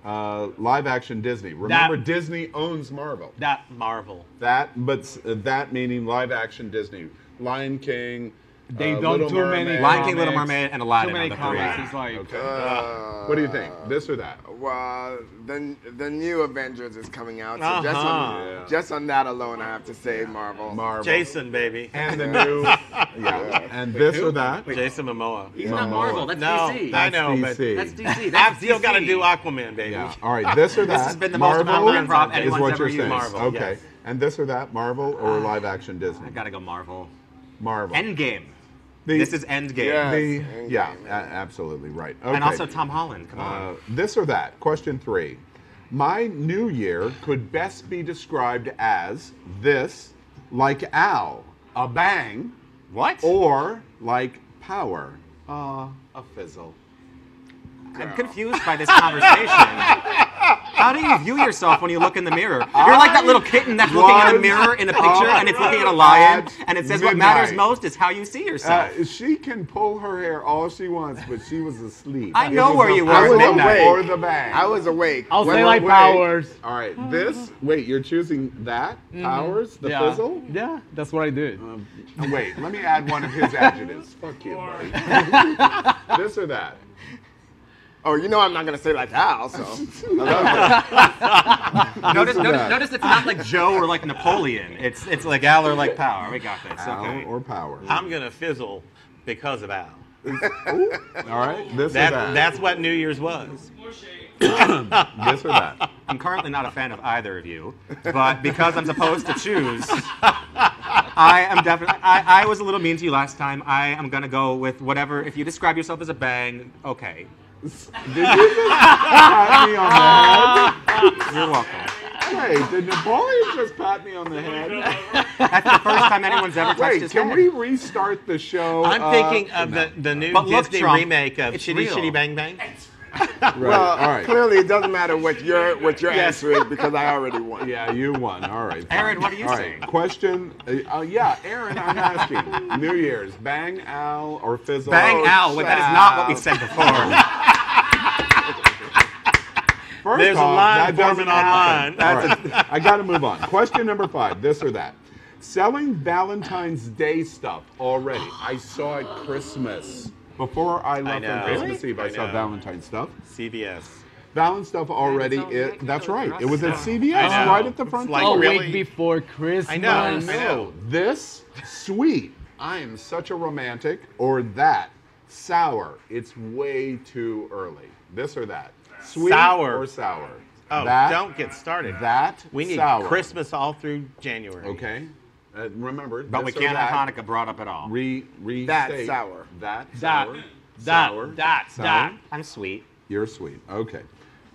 live-action Disney. Remember, Disney owns Marvel. That Marvel. That, but that meaning live-action Disney. Lion King. They've done Little too Mermaid. many. Lion King, comics, Little Mermaid, and Aladdin. Too many are the comics. three. It's like, Okay. What do you think? This or that? Well, the new Avengers is coming out, so Uh-huh. just on that alone, I have to say Marvel. Marvel. Jason, baby. And the new. Yeah. And this or that? Jason Momoa. He's not Marvel. That's No, DC. I know, but DC. That's DC. I've That's still DC. got to do Aquaman, baby. Yeah. All right. This or that? This has been the most Marvel amount of improv is anyone's what ever you're used. saying. Marvel, Okay. yes. And this or that? Marvel or live action Disney? I gotta go Marvel. Marvel. Endgame. The- This is Endgame. Yeah. Yeah. Absolutely right. Okay. And also Tom Holland. Come on. This or that? Question 3. My new year could best be described as this, like Al, a bang, What? or like power, a fizzle. I'm confused by this conversation. How do you view yourself when you look in the mirror? You're like that little kitten that's looking in the mirror in a picture, and it's looking at a lion, and it says what matters midnight. most is how you see yourself. She can pull her hair all she wants, but she was asleep. I know It was where a you were I at was fizzle midnight. or the bang. I was awake. I'll When- say like wait. Powers. All right, this. Wait, you're choosing that powers, the Yeah. fizzle. Yeah, that's what I did. Wait, let me add one of his adjectives. Fuck you, buddy. This or that? Oh, you know I'm not gonna say like Al, so. Notice, or that? notice it's not like Joe or like Napoleon. It's like Al or like Power. We got this. Al Okay. or power? I'm going to fizzle because of Al. All right, this or that? That's what New Year's was. This or that? I'm currently not a fan of either of you, but because I'm supposed to choose, I am definitely. I was a little mean to you last time. I am gonna go with whatever. If you describe yourself as a bang, okay. Did you just pat me on the head? You're welcome. Hey, did Napoleon just pat me on the head? That's the first time anyone's ever touched Wait, his can head. we restart the show? I'm thinking of the new But look, Disney Trump, remake of it's Shitty real. Shitty Bang Bang. Right, Well, all right. clearly it doesn't matter what your answer is because I already won. Yeah, you won. All right. fine. Aaron, what are you All saying? right. Question. Yeah, Aaron, I'm asking. New Year's, bang Al or fizzle? Bang Al, that is not what we said before. First There's a off, line that doesn't forming online. happen. All right, I got to move on. Question number 5, this or that. Selling Valentine's Day stuff already. I saw it Christmas. Before I left know. on Christmas Really? Eve, I I saw know. Valentine's stuff. CVS. Valentine's stuff already. That's right. It was at CVS, I know. right at the front. It's like door. A really? week before Christmas. I know. I know. This, sweet. I am such a romantic. Or that, sour. It's way too early. This or that. Sweet Sour. or sour. Oh, that, don't get started. That, We need sour. Christmas all through January. Okay. Remember, But we this or can't have that. Hanukkah brought up at all. Restate. That sour. That That. sour. That. Sour. That. Sour. That. I'm sweet. You're sweet. Okay.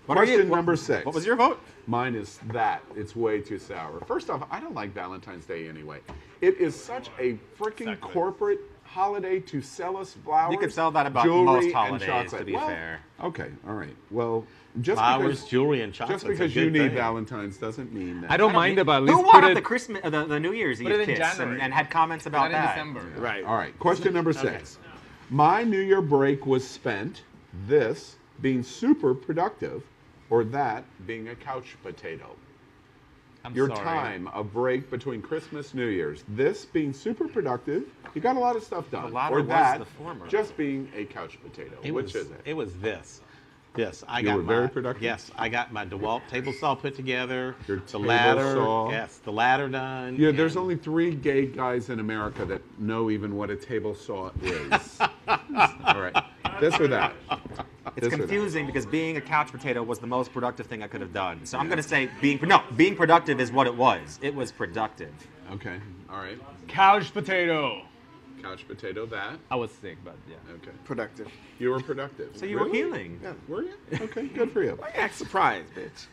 What are Question you- number 6. What was your vote? Mine is that. It's way too sour. First off, I don't like Valentine's Day anyway. It is such a freaking corporate holiday to sell us flowers? You could sell that about jewelry, most and holidays, chocolate? to be fair. Okay, all right. Well, just Flowers, because jewelry, and chocolate. just because you need Valentine's doesn't mean that. I don't mind it, but at least Who put brought up it. the Christmas, the New Year's Put it Eve in kiss January. and had comments about Not in that? December. Right. All right. Question number 6. My New Year break was spent this being super productive, or that being a couch potato. I'm Your sorry. time of break between Christmas, New Year's. This being super productive, you got a lot of stuff done. The latter or was that the former. just being a couch potato. Which is it? It was this. This. I You got were very productive? Yes, I got my DeWalt table saw put together. Your the table ladder. saw. Yes, the ladder done. Yeah, there's and- only 3 gay guys in America that know even what a table saw is. All right. This or that? It's This or that? confusing because being a couch potato was the most productive thing I could have done. So I'm going to say being productive is what it was. It was productive. Okay. All right. Couch potato. Couch potato, that. I was sick, but yeah. Okay. Productive. You were productive. So you were Really? healing. Yeah. Were you? Okay, good for you. Act surprised, bitch.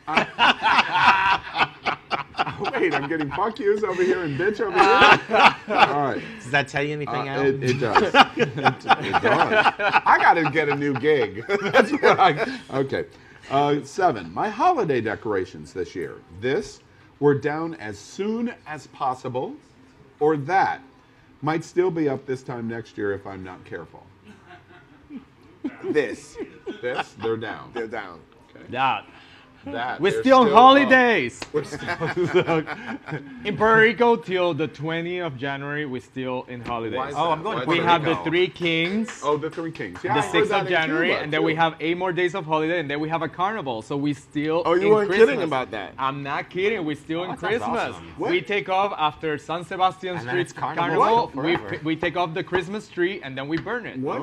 Wait, I'm getting fuck yous over here and bitch over here. All right. Does that tell you anything else? It does. It does. I got to get a new gig. That's what I. Okay. 7. My holiday decorations this year. This were down as soon as possible, or that might still be up this time next year if I'm not careful. This. This, they're down. They're down. Okay. That. That. We're they're still on up. holidays. We're still In Puerto Rico till the 20th of January, we're still in holidays. Why is Oh, that? I'm going to Why is We Puerto that? have the Rico. 3 Kings. Oh, the 3 Kings. Yeah, The I heard 6th that of in January, Cuba, and then we too. have 8 more days of holiday, and then we have a carnival. So we still. Oh, you in weren't Christmas. kidding about that. I'm not kidding. We're still in that sounds Christmas. awesome. What? We take off after San Sebastian And then Street it's carnival forever. We take off the Christmas tree and then we burn it. What?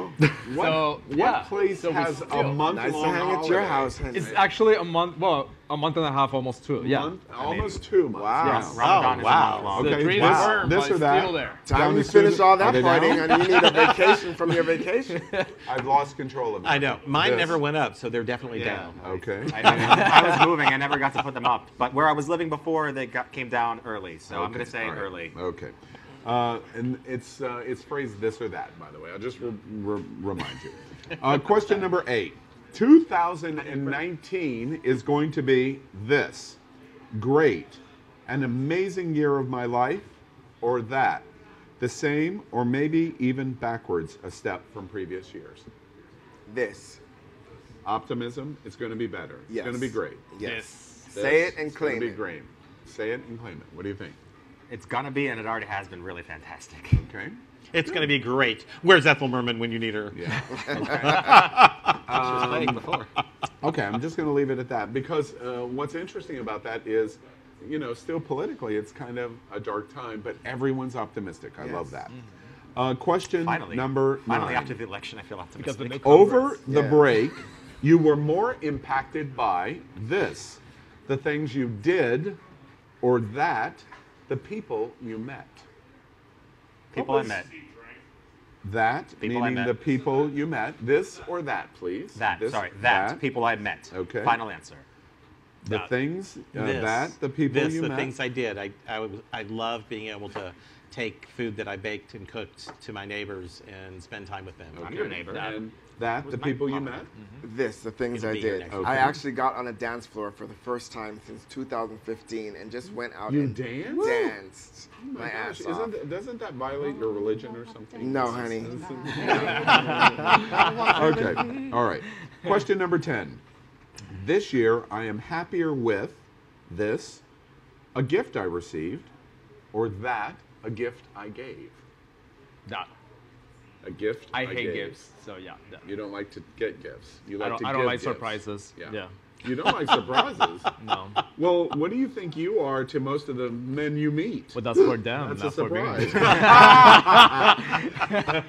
So, What yeah. place So we has a still- month-long Nice to hang at your holiday? house, Henry. It's actually a month. Well, a month and a half, almost 2. Yeah. Month? Almost 2 months. Wow. Yes, Ramadan is a wow. month long. The Okay, tree this- is burned, this but or it's that? still there. Time Down you to finish Susan- all Are that they down? partying and you need a vacation from your vacation. I've lost control of it. I know. Mine This. never went up, so they're definitely Yeah. down. Okay. I was moving. I never got to put them up. But where I was living before, they came down early. So I'm going to say all right. early. Okay. And it's phrased this or that, by the way. I'll just remind you. Question number 8. 2019 is going to be this. Great. An amazing year of my life, or that. The same, or maybe even backwards a step from previous years. This. Optimism, it's going to be better. It's Yes. going to be great. Yes. This, Say it and it's gonna claim be it. great. Say it and claim it. What do you think? It's going to be, and it already has been, really fantastic. Okay. It's going to be great. Where's Ethel Merman when you need her? Yeah. She was playing before. Okay, I'm just going to leave it at that because what's interesting about that is, you know, still politically, it's kind of a dark time, but everyone's optimistic. I love that. Question Finally. number 9. Finally, after the election, I feel Because the optimistic. new Over Congress. the Yeah. break, you were more impacted by this, the things you did, or that, the people you met. People I met. That, People I meaning met. the people you met. This or that, please. That, This, sorry, that. People I met. Okay. Final answer. The things, This, that, the people this, you the met. things I did. I love being able to take food that I baked and cooked to my neighbors and spend time with them. I'm your neighbor. And that, the my people you mama. met. This, the things It'll I be here did. next week. I Okay. actually got on a dance floor for the first time since 2015 and just went out You and danced? danced Oh my gosh, ass off. doesn't that violate your religion or something? No, honey. Okay. All right. Question number 10. This year, I am happier with this, a gift I received, or that, a gift I gave. That. A gift I gave. hate gifts. So yeah. That. You don't like to get gifts. You I like to don't give like gifts. surprises. Yeah. You don't like surprises? No. Well, what do you think you are to most of the men you meet? But that's for them, That's not a for me. surprise.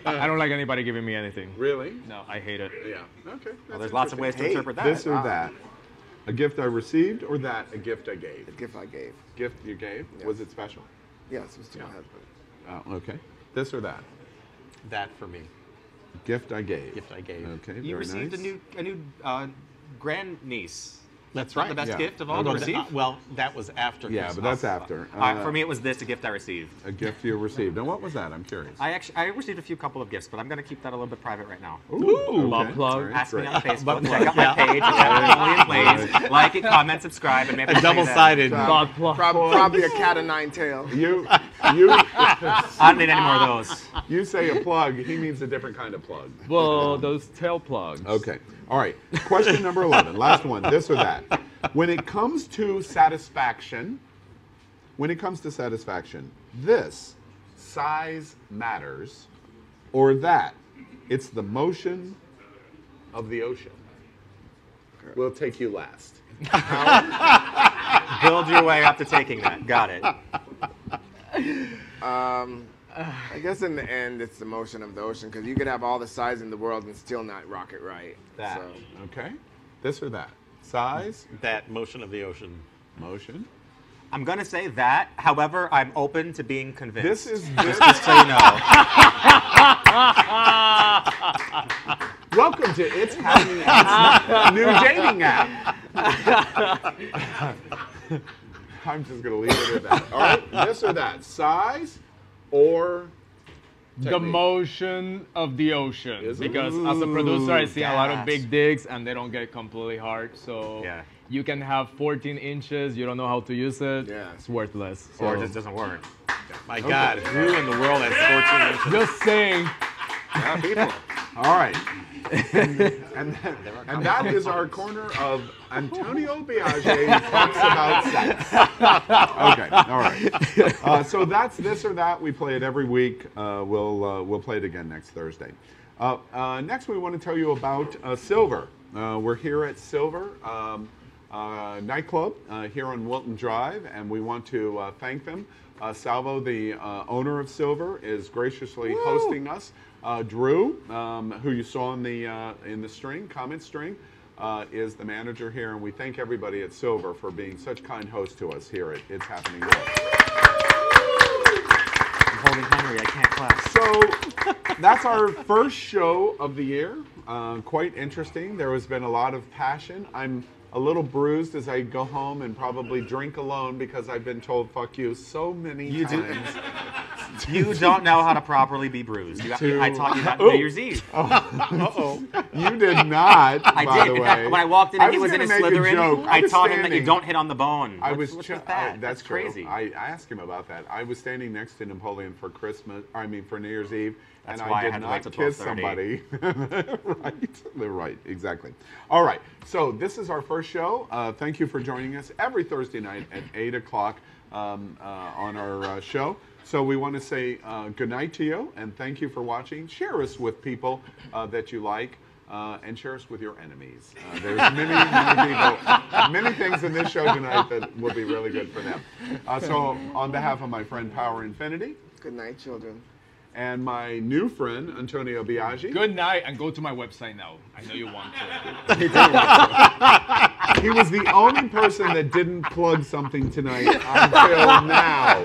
I don't like anybody giving me anything. Really? No, I hate it. Yeah. Okay. Well, there's lots of ways to Hey, interpret that. This or that? A gift I received, or that, a gift I gave? The gift I gave. Gift you gave? Yes. Was it special? Yes, it was to my husband. Oh, okay. This or that? That for me. Gift I gave. Gift I gave. Okay, You very received nice. a new grandniece. That's right. The best Yeah. gift of all to receive. Well, that was after. Yeah, but that's after. For me, it was this, a gift I received. A gift you received. And what was that? I'm curious. I received a couple of gifts, but I'm going to keep that a little bit private right now. Ooh, okay. Plug. Ask me on Facebook. Check out my page. NapoleonPlays. Like it, comment, subscribe, and maybe A double-sided. Probably a cat of nine tails. You, I don't need any more of those. you say a plug. He means a different kind of plug. Well, those tail plugs. Okay. All right. Question number 11. Last one. This or that. When it comes to satisfaction, this size matters, or that it's the motion of the ocean. We'll take you last. Build your way up to taking that. Got it. I guess in the end, it's the motion of the ocean, because you could have all the size in the world and still not rock it right. That. So. Okay. This or that. Size, That motion of the ocean. motion. I'm going to say that. However, I'm open to being convinced. This is Just so you know. welcome to It's Happening. It's new dating app. I'm just gonna leave it at that. All right, this or that. Size or The technique? motion of the ocean. Is it? Because as a producer, I see a lot of gas. big digs and they don't get completely hard. So Yeah. you can have 14 inches, you don't know how to use it, Yeah. it's worthless. Or it So just doesn't work. My God, who in the world has 14 inches? just saying. Yeah, people. All right. And that is our corner of Antonio Biaggi talks about sex. Okay, all right. So that's this or that. We play it every week. We'll play it again next Thursday. Next, we want to tell you about Silver. We're here at Silver nightclub here on Wilton Drive, and we want to thank them. Salvo, the owner of Silver, is graciously hosting us. Drew, who you saw in the string, comment string, is the manager here, and we thank everybody at Silver for being such kind hosts to us here at It's Happening Now. I'm holding Henry. I can't clap. So that's our first show of the year. Quite interesting. There has been a lot of passion. I'm a little bruised as I go home and probably drink alone because I've been told "fuck you" so many times. You don't know how to properly be bruised. I taught you that New Year's Eve. You did not. I by did. The In way. fact, when I walked in and he was in gonna his make a Slytherin, joke. I was taught him that standing- you don't hit on the bone. What's with that? that? That's true. crazy. I asked him about that. I was standing next to Napoleon for for New Year's Eve, That's and why I I did had to not wait till kiss 12:30. somebody. Right, exactly. All right, so this is our first show. Thank you for joining us every Thursday night at 8 o'clock on our show. So we want to say good night to you, and thank you for watching. Share us with people that you like. And share us with your enemies. There's many people, many things in this show tonight that will be really good for them. So on behalf of my friend Power Infiniti, Good night, children. and my new friend Antonio Biaggi. Good night, and go to my website now. I know you want to. He was the only person that didn't plug something tonight until now.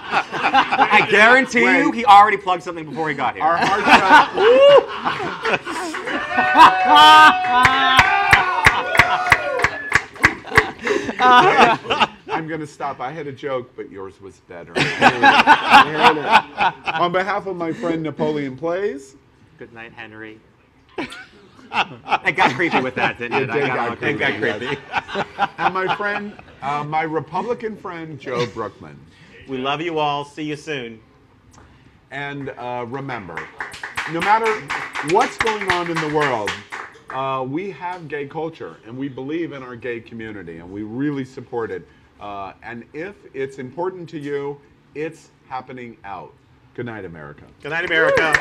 I guarantee you, he already plugged something before he got here. Our heartfelt. I'm going to stop. I had a joke, but yours was better. On behalf of my friend NapoleonPlays. Good night, Henry. I got creepy with that, didn't it? It I got creepy. And my friend, my Republican friend, Joe Brookman. We love you all. See you soon. And remember, no matter what's going on in the world, we have gay culture, and we believe in our gay community, and we really support it. And if it's important to you, it's happening out. Good night, America. Good night, America.